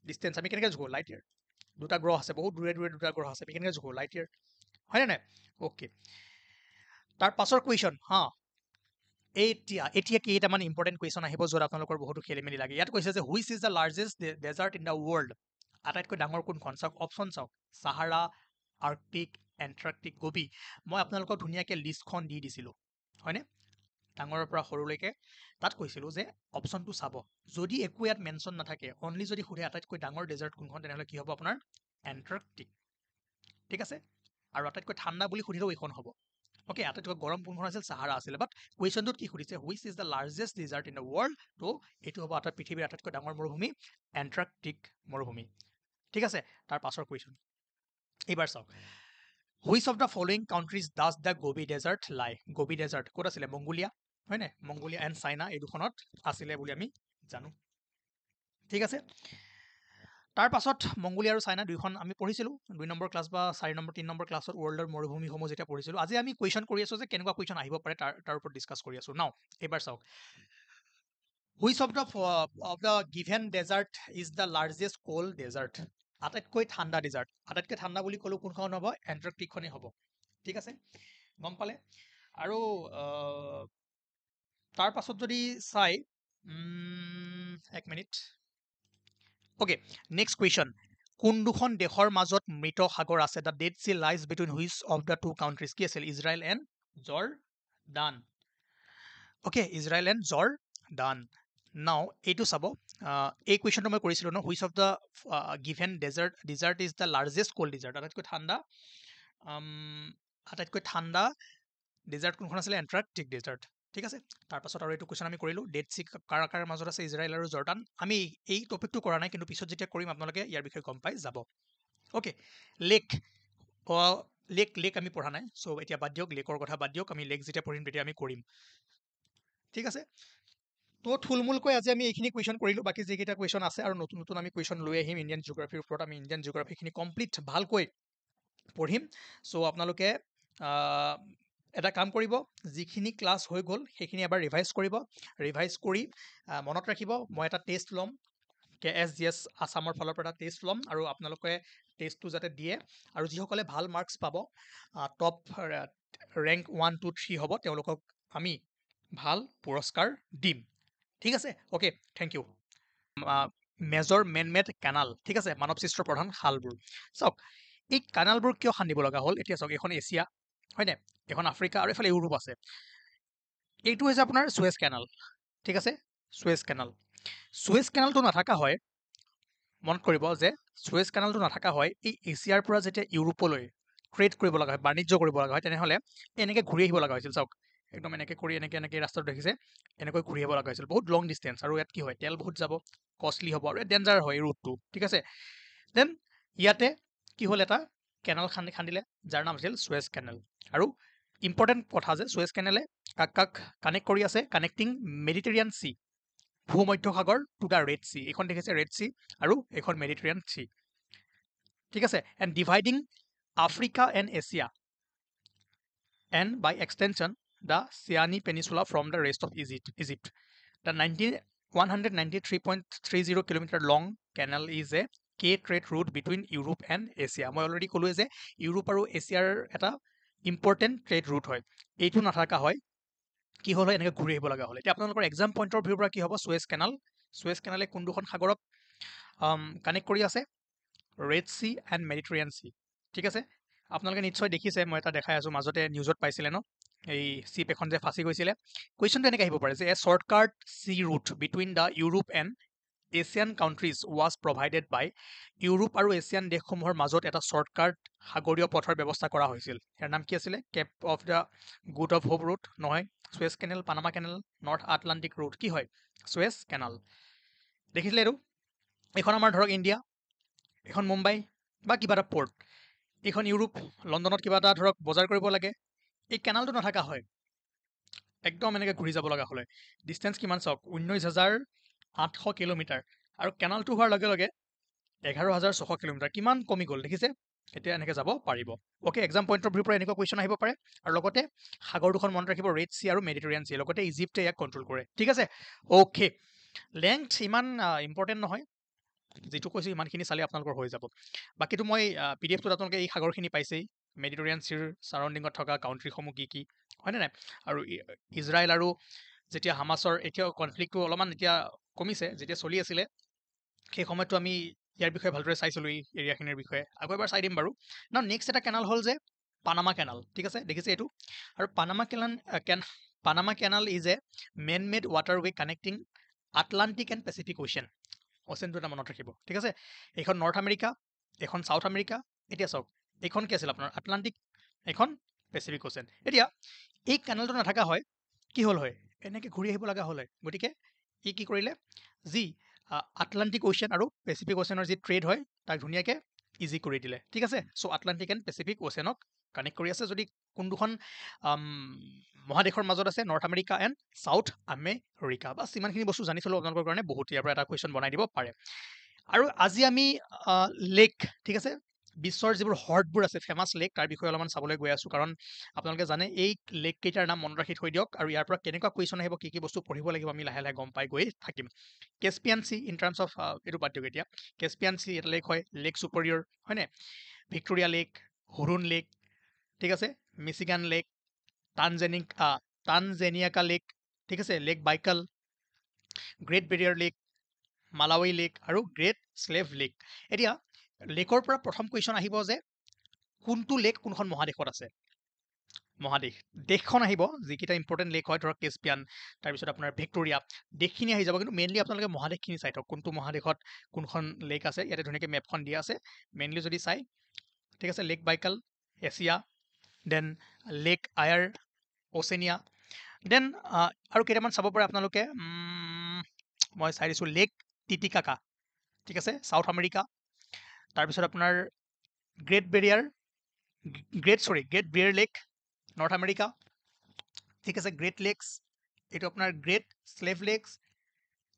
ডিষ্টেঞ্চ আমি কেনেকৈ জোখো? Light year. দুটা গ্ৰহ আছে, বহুত দূৰে দূৰে দুটা গ্ৰহ আছে, আমি কেনেকৈ জোখো? লাইট ইয়েৰ, হয়নে নাই? অ'কে, তাৰ পাছৰ কুৱেশ্যন হা, এতিয়া কেইটামান ইম্পৰ্টেণ্ট কুৱেশ্যন আহিব য'ত আপোনালোকৰ বহুতো খেলি মেলি লাগে। ইয়াত কৈছে যে which is the largest desert in the world, আটাইতকৈ ডাঙৰ কোনখন? চাওক অপশ্যন চাওক, চাহাৰা, আৰ্কটিক, এণ্টাৰ্কটিক, গোবি। মই আপোনালোকক ধুনীয়াকৈ লিষ্টখন দি দিছিলোঁ, হয়নে? ডাঙৰৰ পৰা সৰুলৈকে তাত কৈছিলোঁ যে অপশ্যনটো চাব, যদি একো ইয়াত মেনশ্যন নাথাকে, অনলি যদি সোধে আটাইতকৈ ডাঙৰ ডেজাৰ্ট কোনখন, তেনেহ'লে কি হ'ব আপোনাৰ? এণ্টাৰ্কটিক, ঠিক আছে? আৰু আটাইতকৈ ঠাণ্ডা বুলি সুধিলেও এইখন হ'ব। অ'কে, আটাইতকৈ গৰম কোনখন আছিল? চাহাৰা আছিলে। বাট কুৱেশ্যনটোত কি সুধিছে? Which is the largest desert in the world, ত' এইটো হ'ব পৃথিৱীৰ আটাইতকৈ ডাঙৰ মৰুভূমি, এণ্টাৰ্কটিক মৰুভূমি, ঠিক আছে? তাৰ পাছৰ কুৱেশ্যন এইবাৰ চাওক, which of the following countries does the Gobi desert lie? Gobi desert ক'ত আছিলে? মংগোলিয়া, হয়নে? মংগোলিয়া এণ্ড চাইনা, এই দুখনত আছিলে বুলি আমি জানো, ঠিক আছে? তাৰ পাছত মংগোলিয়া আৰু চাইনা দুইখন আমি পঢ়িছিলোঁ 2 নম্বৰ ক্লাছ বা 3 নম্বৰ ক্লাছত, ৱৰ্ল্ডৰ মৰুভূমিসমূহ যেতিয়া পঢ়িছিলোঁ। আজি আমি কুৱেশ্যন কৰি আছোঁ যে কেনেকুৱা কুৱেশ্যন আহিব পাৰে তাৰ ওপৰত ডিছকাছ কৰি আছোঁ। নাও এইবাৰ চাওক, which of the given desert is the largest cold desert? আটাইতকৈ ঠাণ্ডা ডেজাৰ্ট, আটাইতকৈ ঠাণ্ডা বুলি ক'লেও কোনখন হ'ব? এণ্টাৰ্কটিকখনেই হ'ব, ঠিক আছে? গম পালে? আৰু তাৰ পাছত যদি চাই, এক মিনিট, অ'কে, নেক্সট কুৱেশ্যন, কোন দুখন দেশৰ মাজত মৃত সাগৰ আছে? The dead sea lies between which of the two countries? কি আছিল? Israel and Jordan. Okay, Israel and Jordan. Now এইটো চাব, এই কুৱেশ্যনটো মই কৰিছিলোঁ ন, which of the given desert is the largest cold desert, আটাইতকৈ ঠাণ্ডা ডেজাৰ্ট কোনখন আছিলে? এণ্টাৰ্কটিক ডেজাৰ্ট, ঠিক আছে? তাৰপাছত আৰু এইটো কুৱেশ্যন আমি কৰিলোঁ, ডেড চি কাৰ কাৰ মাজত আছে? ইজৰাইল আৰু জৰ্ডান। আমি এই টপিকটো কৰা নাই, কিন্তু পিছত যেতিয়া কৰিম আপোনালোকে ইয়াৰ বিষয়ে গম পাই যাব। অ'কে, লেক আমি পঢ়া নাই, চ' এতিয়া বাদ দিয়ক, লেকৰ কথা বাদ দিয়ক, আমি লেক যেতিয়া পঢ়িম তেতিয়া আমি কৰিম, ঠিক আছে? তো থুলমূলকৈ আজি আমি এইখিনি কুৱেশ্যন কৰিলোঁ, বাকী যিকেইটা কুৱেশ্যন আছে আৰু নতুন নতুন আমি কুৱেশ্যন লৈ আহিম ইণ্ডিয়ান জিঅ'গ্ৰাফিৰ ওপৰত। আমি ইণ্ডিয়ান জিঅ'গ্ৰাফিখিনি কমপ্লিট ভালকৈ পঢ়িম। চ' আপোনালোকে এটা কাম কৰিব, যিখিনি ক্লাছ হৈ গ'ল সেইখিনি এবাৰ ৰিভাইজ কৰিব, ৰিভাইজ কৰি মনত ৰাখিব, মই এটা টেষ্ট ল'ম, KSGS আছামৰ ফালৰ পৰা এটা টেষ্ট ল'ম, আৰু আপোনালোকে টেষ্টটো যাতে দিয়ে, আৰু যিসকলে ভাল মাৰ্কছ পাব, টপ ৰেংক 1, 2, 3 হ'ব, তেওঁলোকক আমি ভাল পুৰস্কাৰ দিম, ঠিক আছে? Okay, thank you. Major made canal, ঠিক আছে, মানৱ সৃষ্ট প্ৰধান খালবোৰ। চাওক, এই কেনালবোৰ কিয় খান্দিব লগা হ'ল? এতিয়া চাওক, এইখন এছিয়া, হয়নে? এখন আফ্ৰিকা আৰু এইফালে ইউৰোপ আছে। এইটো হৈছে আপোনাৰ চুৱেজ কেনাল, ঠিক আছে? চুৱেজ কেনালটো নাথাকা হয়, মনত কৰিব যে চুৱেজ কেনালটো নাথাকা হয়, এই এছিয়াৰ পৰা যেতিয়া ইউৰোপলৈ ট্ৰেড কৰিব লগা হয়, বাণিজ্য কৰিব লগা হয়, তেনেহ'লে এনেকৈ ঘূৰি আহিব লগা হৈছিল। চাওক, একদম এনেকৈ কৰি এনেকৈ ৰাস্তাটো দেখিছে, এনেকৈ ঘূৰি আহিব লগা হৈছিল, বহুত লং ডিষ্টেঞ্চ, আৰু ইয়াত কি হয়? তেল বহুত যাব, কষ্টলি হ'ব, আৰু ডেঞ্জাৰ হয় এই ৰুটটো, ঠিক আছে? দেন ইয়াতে কি হ'ল? এটা কেনাল খান্দিলে, যাৰ নাম আছিল চুৱেজ কেনেল। আৰু ইম্পৰ্টেণ্ট কথা যে চুৱেজ কেনেলে কাক কানেক্ট কৰি আছে? কানেক্টিং মেডিটেৰিয়ান চি, ভূমধ্যসাগৰ টু দ্য ৰেড চি। এইখন দেখিছে ৰেড চি, আৰু এইখন মেডিটেৰিয়ান চি, ঠিক আছে? And dividing Africa and Asia, and by extension the Sinai peninsula from the rest of Egypt. The 193.30 kilometre long canal is a trade route between Europe and Asia. মই already ক'লোৱে যে Europe আৰু এছিয়াৰ এটা important trade root হয়, এইটো নাথাকা হয় কি হ'ল হয়? এনেকৈ ঘূৰি আহিব লগা হ'ল। এতিয়া আপোনালোকৰ এক্সাম পইণ্টৰ ভিউৰ পৰা কি হ'ব? চুৱেজ কেনালে কোন দুখন সাগৰক কানেক্ট কৰি আছে? Red C and Mediterranean sea, ঠিক আছে? আপোনালোকে নিশ্চয় দেখিছে, মই এটা দেখাই আছোঁ, মাজতে নিউজত পাইছিলে ন, এই শ্বিপ এখন যে ফাঁচি গৈছিলে। কুৱেশ্যনটো এনেকৈ আহিব পাৰে যে a shortcut sea route between the Europe and Asian countries was provided by, Europe আৰু এছিয়ান দেশসমূহৰ মাজত এটা শ্বৰ্টকাট সাগৰীয় পথৰ ব্যৱস্থা কৰা হৈছিল। ইয়াৰ নাম কি আছিলে? Cape of the good of hope route নহয়, চুৱেজ canal, Panama canal, North Atlantic route, কি হয়? চুৱেজ কেনাল। দেখিছিলে এইটো এখন আমাৰ ধৰক ইণ্ডিয়া এখন মুম্বাই বা কিবা এটা পৰ্ট এইখন ইউৰোপ লণ্ডনত কিবা এটা ধৰক বজাৰ কৰিব লাগে এই কেনালটো নাথাকা হয় একদম এনেকৈ ঘূৰি যাব লগা হ'লে ডিষ্টেঞ্চ কিমান চাওক 19,800 কিলোমিটাৰ আৰু কেনালটো হোৱাৰ লগে লগে 11,600 কিলোমিটাৰ কিমান কমি গ'ল দেখিছে এতিয়া এনেকৈ যাব পাৰিব অ'কে এক্সাম পইণ্ট অফ ভিউৰ পৰা এনেকুৱা কুৱেশ্যন আহিব পাৰে আৰু লগতে সাগৰ দুখন মনত ৰাখিব ৰেড চি আৰু মেডিটেৰিয়ান চি লগতে ইজিপ্তে ইয়াক কণ্ট্ৰল কৰে ঠিক আছে অ'কে লেংথ ইমান ইম্পৰ্টেণ্ট নহয় যিটো কৈছোঁ ইমানখিনি চালে আপোনালোকৰ হৈ যাব বাকীটো মই PDF টোত আপোনালোকে এই সাগৰখিনি পাইছেই মেডিটেৰিয়ান চিৰ ছাৰাউণ্ডিঙত থকা কাউণ্ট্ৰিসমূহ কি হয়নে নাই আৰু ইজৰাইল আৰু যেতিয়া হামাছৰ এতিয়াও কনফ্লিক্টটো অলপমান এতিয়া কমিছে যেতিয়া চলি আছিলে সেই সময়তো আমি ইয়াৰ বিষয়ে ভালদৰে চাইছিলোঁ এই এৰিয়াখিনিৰ বিষয়ে আকৌ এবাৰ চাই দিম বাৰু না নেক্সট এটা কেনাল হ'ল যে পানামা কেনাল ঠিক আছে দেখিছে এইটো আৰু Panama canal is a man made waterway connecting Atlantic and Pacific অ'চেনটো এটা মনত ৰাখিব ঠিক আছে এইখন নৰ্থ আমেৰিকা এখন চাউথ আমেৰিকা এতিয়া চাওক এইখন কি আছিল আপোনাৰ আটলাণ্টিক এখন পেচিফিক অ'চেন এতিয়া এই কেনেলটো নাথাকা হয় কি হ'ল হয় এনেকৈ ঘূৰি আহিব লগা হ'ল হয় গতিকে ই কি কৰিলে যি আটলাণ্টিক অ'চেন আৰু পেচিফিক অ'চেনৰ যি ট্ৰেড হয় তাক ধুনীয়াকৈ ইজি কৰি দিলে ঠিক আছে চ' আটলাণ্টিক এণ্ড পেচিফিক অ'চেনক কানেক্ট কৰি আছে যদি কোন দুখন মহাদেশৰ মাজত আছে North America and south America bus ইমানখিনি বস্তু জানি থ'লেও আপোনালোকৰ কাৰণে বহুত ইয়াৰ পৰা এটা কুৱেশ্যন বনাই দিব পাৰে আৰু আজি আমি লেক ঠিক আছে বিশ্বৰ যিবোৰ হ্ৰদবোৰ আছে ফেমাছ লেক তাৰ বিষয়ে অলপমান চাবলৈ গৈ আছোঁ কাৰণ আপোনালোকে জানে এই লেক কেইটাৰ নাম মনত ৰাখি থৈ দিয়ক আৰু ইয়াৰ পৰা কেনেকুৱা কুৱেশ্যন আহিব কি বস্তু পঢ়িব লাগিব আমি লাহে লাহে গম পাই গৈ থাকিম Caspian C in terms of এইটো বাদ দিয়ক এতিয়া কেস্পিয়ান চি এটা লেক হয় লেক ছুপেৰিয়ৰ হয়নে ভিক্টৰিয়া লেক হুৰুণ লেক ঠিক আছে মিচিগান লেক টানজেনিয়াকা লেক ঠিক আছে lake Baikal great barrier lake Malawi lake আৰু গ্ৰেট স্লেভ লেক এতিয়া লেকৰ পৰা প্ৰথম কুৱেশ্যন আহিব যে কোনটো লেক কোনখন মহাদেশত আছে মহাদেশ দেশখন আহিব যিকেইটা ইম্পৰ্টেণ্ট লেক হয় ধৰক কেস্পিয়ান তাৰপিছত আপোনাৰ ভিক্টৰিয়া দেশখিনি আহি যাব কিন্তু মেইনলি আপোনালোকে মহাদেশখিনি চাই থওক কোনটো মহাদেশত কোনখন লেক আছে ইয়াতে ধুনীয়াকৈ মেপখন দিয়া আছে মেইনলি যদি চাই ঠিক আছে lake Baikal Asia then lake Eyre Oceania then আৰু কেইটামান চাব পাৰে আপোনালোকে মই চাই দিছোঁ লেক টিটিকাকা ঠিক আছে চাউথ আমেৰিকা তাৰপিছত আপোনাৰ great barrier lake North America ঠিক আছে গ্ৰেট লেকছ এইটো আপোনাৰ great slave lakes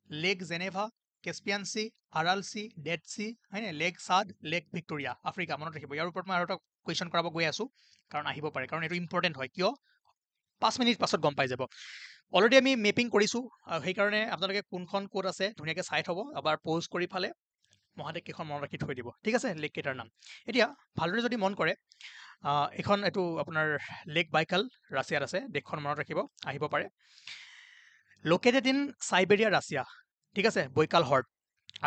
lake Geneva Caspian sea Aral sea dead sea হয়নে lake Chad lake Victoria Africa মনত ৰাখিব ইয়াৰ ওপৰত মই আৰু এটা কুৱেশ্যন কৰাব গৈ আছোঁ কাৰণ আহিব পাৰে কাৰণ এইটো ইম্পৰ্টেণ্ট হয় কিয় 5 মিনিট পাছত গম পাই যাব অলৰেডি আমি মেপিং কৰিছোঁ সেইকাৰণে আপোনালোকে কোনখন ক'ত আছে ধুনীয়াকৈ চাই থ'ব এবাৰ প'জ কৰি ফালে মহাদেশকেইখন মনত ৰাখি থৈ দিব ঠিক আছে লেককেইটাৰ নাম এতিয়া ভালদৰে যদি মন কৰে এইখন এইটো আপোনাৰ লেক বাইকাল ৰাছিয়াত আছে দেশখন মনত ৰাখিব আহিব পাৰে লোকেটেড ইন চাইবেৰিয়া ৰাছিয়া ঠিক আছে বৈকাল হ্ৰদ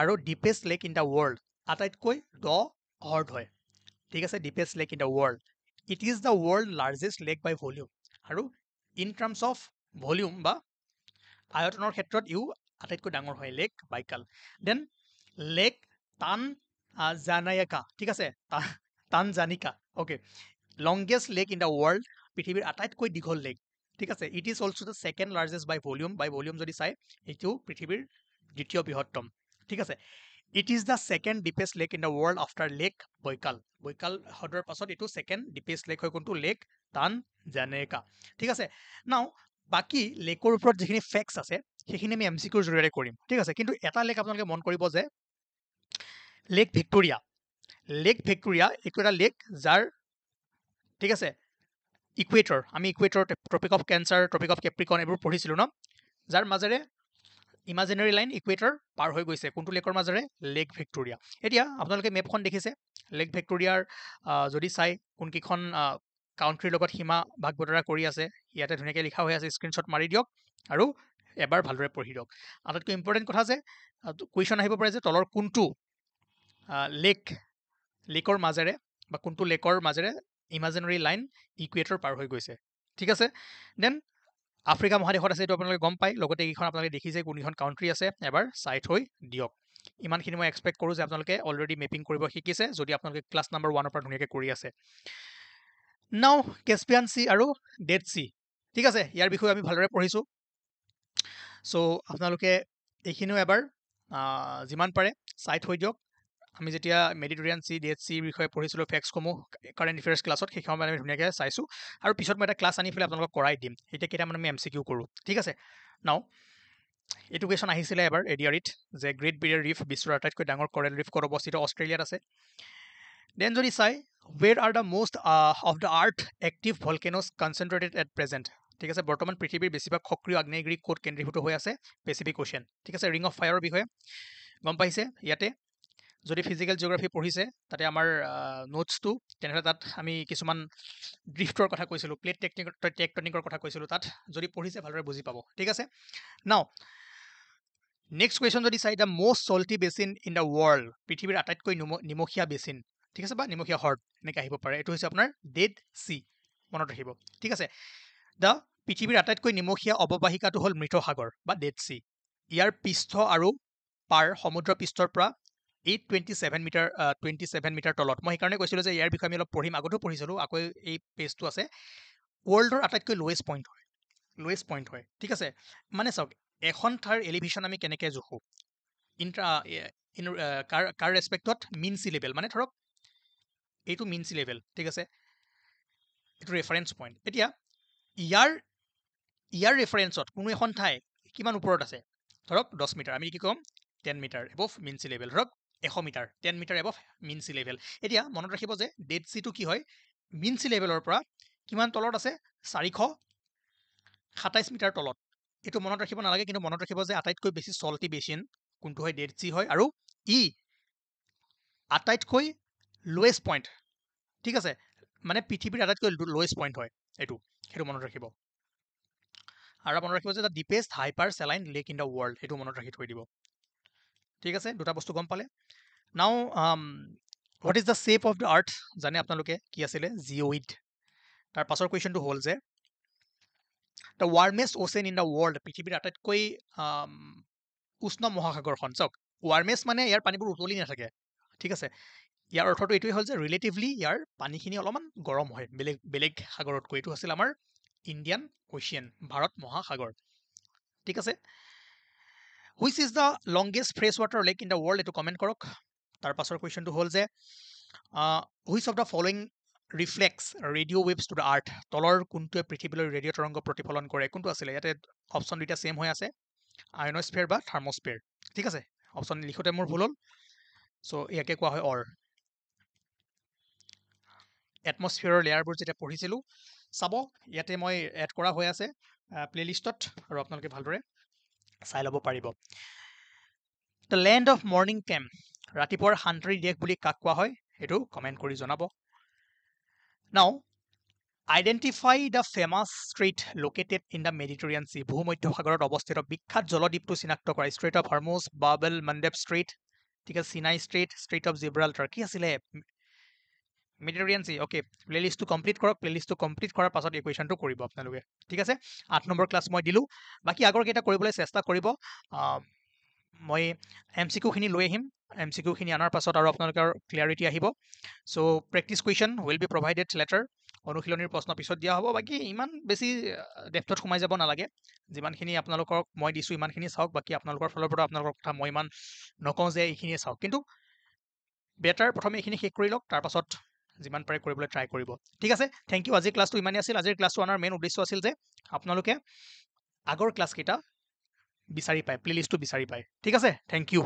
আৰু deepest lake in the world আটাইতকৈ দ হ্ৰদ হয় ঠিক আছে deepest lake in the world it is the world largest lake by volume আৰু ইন টাৰ্মছ অফ ভলিউম বা আয়তনৰ ক্ষেত্ৰত আটাইতকৈ ডাঙৰ হয় লেক বাইকাল দেন লেক জানায়াকা ঠিক আছে জানিকা okay longest lake in the world পৃথিৱীৰ আটাইতকৈ দীঘল লেক ঠিক আছে it is also' the second largest by volume যদি চাই এইটো পৃথিৱীৰ দ্বিতীয় বৃহত্তম ঠিক আছে it is the second deepest lake in the world after lake Baikal হ্ৰদৰ পাছত এইটো ছেকেণ্ড ডিপেষ্ট লেক হয় কোনটো লেক জানেকা ঠিক আছে নাও বাকী লেকৰ ওপৰত যিখিনি ফেক্টছ আছে সেইখিনি আমি MCQৰ জৰিয়তে কৰিম ঠিক আছে কিন্তু এটা লেক আপোনালোকে মন কৰিব যে লেক ভিক্টৰিয়া এইটো এটা লেক যাৰ ঠিক আছে ইকুৱেটৰ আমি equator tropic of cancer tropic of capricorn এইবোৰ পঢ়িছিলোঁ ন যাৰ মাজেৰে ইমাজিনেৰী লাইন ইকুৱেটৰ পাৰ হৈ গৈছে কোনটো লেকৰ মাজেৰে লেক ভিক্টৰিয়া এতিয়া আপোনালোকে মেপখন দেখিছে লেক ভিক্টৰিয়াৰ যদি চাই কোনকেইখন কাউণ্ট্ৰিৰ লগত সীমা ভাগ বতৰা কৰি আছে ইয়াতে ধুনীয়াকৈ লিখা হৈ আছে স্ক্ৰীনশ্বট মাৰি দিয়ক আৰু এবাৰ ভালদৰে পঢ়ি দিয়ক আটাইতকৈ ইম্পৰ্টেণ্ট কথা যে কুৱেশ্যন আহিব পাৰে যে তলৰ কোনটো লেকৰ মাজেৰে বা কোনটো লেকৰ মাজেৰে ইমাজিনেৰী লাইন ইকুৱেটৰ পাৰ হৈ গৈছে ঠিক আছে দেন আফ্ৰিকা মহাদেশত আছে এইটো আপোনালোকে গম পায় লগতে এইখন আপোনালোকে দেখিছে কোনকেইখন কাউণ্ট্ৰি আছে এবাৰ চাই থৈ দিয়ক ইমানখিনি মই এক্সপেক্ট কৰোঁ যে আপোনালোকে অলৰেডি মেপিং কৰিব শিকিছে যদি আপোনালোকে ক্লাছ নম্বৰ 1ৰ পৰা ধুনীয়াকৈ কৰি আছে নাও কেস্পিয়ান চি আৰু ডেড চি ঠিক আছে ইয়াৰ বিষয়ে আমি ভালদৰে পঢ়িছোঁ চ' আপোনালোকে এইখিনিও এবাৰ যিমান পাৰে চাই থৈ দিয়ক আমি যেতিয়া মেডিটেৰিয়ান চি ডেড চিৰ বিষয়ে পঢ়িছিলোঁ ফেক্টছসমূহ কাৰেণ্ট এফেয়াৰ্ছ ক্লাছত সেই সময়ত আমি ধুনীয়াকৈ চাইছোঁ আৰু পিছত মই এটা ক্লাছ আনি পেলাই আপোনালোকক কৰাই দিম এতিয়া কেইটামান আমি MCQ কৰোঁ ঠিক আছে নাও এইটো কুৱেশ্যন আহিছিলে এবাৰ এডিআৰিত যে গ্ৰেট বেৰিয়াৰ ৰিফ বিশ্বৰ আটাইতকৈ ডাঙৰ কৰেল ৰিফ ক'ত অৱস্থিত অষ্ট্ৰেলিয়াত আছে দেন যদি চাই where are the most of the earth active volcanoes concentrated at present ঠিক আছে বৰ্তমান পৃথিৱীৰ বেছিভাগ সক্ৰিয় আগ্নেয়গিৰি ক'ত কেন্দ্ৰীভূত হৈ আছে পেচিফিক অ'চিয়ান ঠিক আছে ৰিং অফ ফায়াৰৰ বিষয়ে গম পাইছে ইয়াতে যদি ফিজিকেল জিঅ'গ্ৰাফি পঢ়িছে তাতে আমাৰ নোটছটো তেনেহ'লে তাত আমি কিছুমান ড্ৰিফ্টৰ কথা কৈছিলোঁ প্লেট টেকটনিকৰ কথা কৈছিলোঁ তাত যদি পঢ়িছে ভালদৰে বুজি পাব ঠিক আছে নাও নেক্সট কুৱেশ্যন যদি চাই the most salty basin in the world পৃথিৱীৰ আটাইতকৈ নিমখীয়া বেচিন ঠিক আছে বা নিমখীয়া হ্ৰদ এনেকৈ আহিব পাৰে এইটো হৈছে আপোনাৰ ডেড চি মনত ৰাখিব ঠিক আছে দ্য পৃথিৱীৰ আটাইতকৈ নিমখীয়া অৱবাহিকাটো হ'ল মৃত সাগৰ বা ডেড চি ইয়াৰ পৃষ্ঠ আৰু পাৰ সমুদ্ৰ পৃষ্ঠৰ পৰা 27 মিটাৰ তলত মই সেইকাৰণে কৈছিলোঁ যে ইয়াৰ বিষয়ে আমি অলপ পঢ়িম আগতেও পঢ়িছিলোঁ আকৌ এই পেজটো আছে ৱৰ্ল্ডৰ আটাইতকৈ লোৱেষ্ট পইণ্ট হয় ঠিক আছে মানে চাওক এখন ঠাইৰ এলিভেশ্যন আমি কেনেকৈ জোখোঁ কাৰ ৰেচপেক্টত মিন চি লেভেল মানে ধৰক এইটো মিন চি লেভেল ঠিক আছে এইটো ৰেফাৰেঞ্চ পইণ্ট এতিয়া ইয়াৰ ৰেফাৰেঞ্চত কোনো এখন ঠাই কিমান ওপৰত আছে ধৰক 10 মিটাৰ আমি কি ক'ম 10 মিটাৰ এবভ মিন চি লেভেল ধৰক 100 মিটাৰ 10 মিটাৰ এবভ মিন চি লেভেল এতিয়া মনত ৰাখিব যে ডেড চিটো কি হয় মিন চি লেভেলৰ পৰা কিমান তলত আছে 427 মিটাৰ তলত এইটো মনত ৰাখিব নালাগে কিন্তু মনত ৰাখিব যে আটাইতকৈ বেছি চল্টি বেচিন কোনটো হয় ডেড চি হয় আৰু ই আটাইতকৈ লোৱেষ্ট পইণ্ট ঠিক আছে মানে পৃথিৱীৰ আটাইতকৈ লোৱেষ্ট পইণ্ট হয় এইটো সেইটো মনত ৰাখিব আৰু মনত ৰাখিব যে the deepest hypersaline lake in the world সেইটো মনত ৰাখি থৈ দিব ঠিক আছে দুটা বস্তু গম পালে now what is the shape of the earth জানে আপোনালোকে কি আছিলে জিঅ'ইড তাৰ পাছৰ কুৱেশ্যনটো হ'ল যে the warmest ocean in the world পৃথিৱীৰ আটাইতকৈ উষ্ণ মহাসাগৰখন চাওক ৱাৰ্মেষ্ট মানে ইয়াৰ পানীবোৰ উতলি নাথাকে ঠিক আছে ইয়াৰ অৰ্থটো এইটোৱে হ'ল যে ৰিলেটিভলি ইয়াৰ পানীখিনি অলপমান গৰম হয় বেলেগ সাগৰতকৈ এইটো আছিল আমাৰ ইণ্ডিয়ান অ'চিয়ান ভাৰত মহাসাগৰ ঠিক আছে which is the longest fresh water lake in the world এইটো কমেণ্ট কৰক তাৰ পাছৰ কুৱেশ্যনটো হ'ল যে which of the following reflex radio' waves to the earth তলৰ কোনটোৱে পৃথিৱীলৈ ৰেডিঅ' তৰংগ প্ৰতিফলন কৰে কোনটো আছিলে ইয়াতে অপশ্যন দুটা ছেম হৈ আছে আয়নস্ফিয়াৰ বা থাৰ্মস্ফিয়াৰ ঠিক আছে অপশ্যন লিখোঁতে মোৰ ভুল হ'ল চ' ইয়াকে কোৱা হয় এটমস্ফিয়াৰৰ লেয়াৰবোৰ যেতিয়া পঢ়িছিলোঁ চাব ইয়াতে মই এড কৰা হৈ আছে প্লে'লিষ্টত আৰু আপোনালোকে ভালদৰে চাই ল'ব পাৰিব the land of morning camp ৰাতিপুৱাৰ শান্তিৰ দেশ বুলি কাক কোৱা হয় সেইটো কমেণ্ট কৰি জনাব now identify the famous strait located in the Mediterranean sea ভূমধ্য সাগৰত অৱস্থিত বিখ্যাত জলদ্বীপটো চিনাক্ত কৰা strait of Hormuz Bab el Mandeb strait ঠিক আছে চিনাই ষ্ট্ৰেইট অফ জিব্ৰাল্টাৰ কি আছিলে মেডিটেৰিয়ান চি অ'কে প্লে'লিষ্টটো কমপ্লিট কৰক প্লে'লিষ্টটো কমপ্লিট কৰাৰ পাছত এই কুৱেশ্যনটো কৰিব আপোনালোকে ঠিক আছে 8 নম্বৰ ক্লাছ মই দিলোঁ বাকী আগৰকেইটা কৰিবলৈ চেষ্টা কৰিব মই MCQখিনি লৈ আহিম MCQখিনি অনাৰ পাছত আৰু আপোনালোকৰ ক্লিয়াৰিটি আহিব so' practice question will be provided later অনুশীলনীৰ প্ৰশ্ন পিছত দিয়া হ'ব বাকী ইমান বেছি ডেপ্থত সোমাই যাব নালাগে যিমানখিনি আপোনালোকক মই দিছোঁ ইমানখিনি চাওক বাকী আপোনালোকৰ ফালৰ পৰা আপোনালোকৰ কথা মই ইমান নকওঁ যে এইখিনিয়ে চাওক কিন্তু বেটাৰ প্ৰথমে এইখিনি শেষ কৰি লওক তাৰপাছত যিমান পাৰে কৰিবলৈ ট্ৰাই কৰিব ঠিক আছে থেংক ইউ আজিৰ ক্লাছটো ইমানেই আছিল আজিৰ ক্লাছটো অনাৰ মেইন উদ্দেশ্য আছিল যে আপোনালোকে আগৰ ক্লাছকেইটা বিচাৰি পায় প্লে'লিষ্টটো বিচাৰি পায় ঠিক আছে থেংক ইউ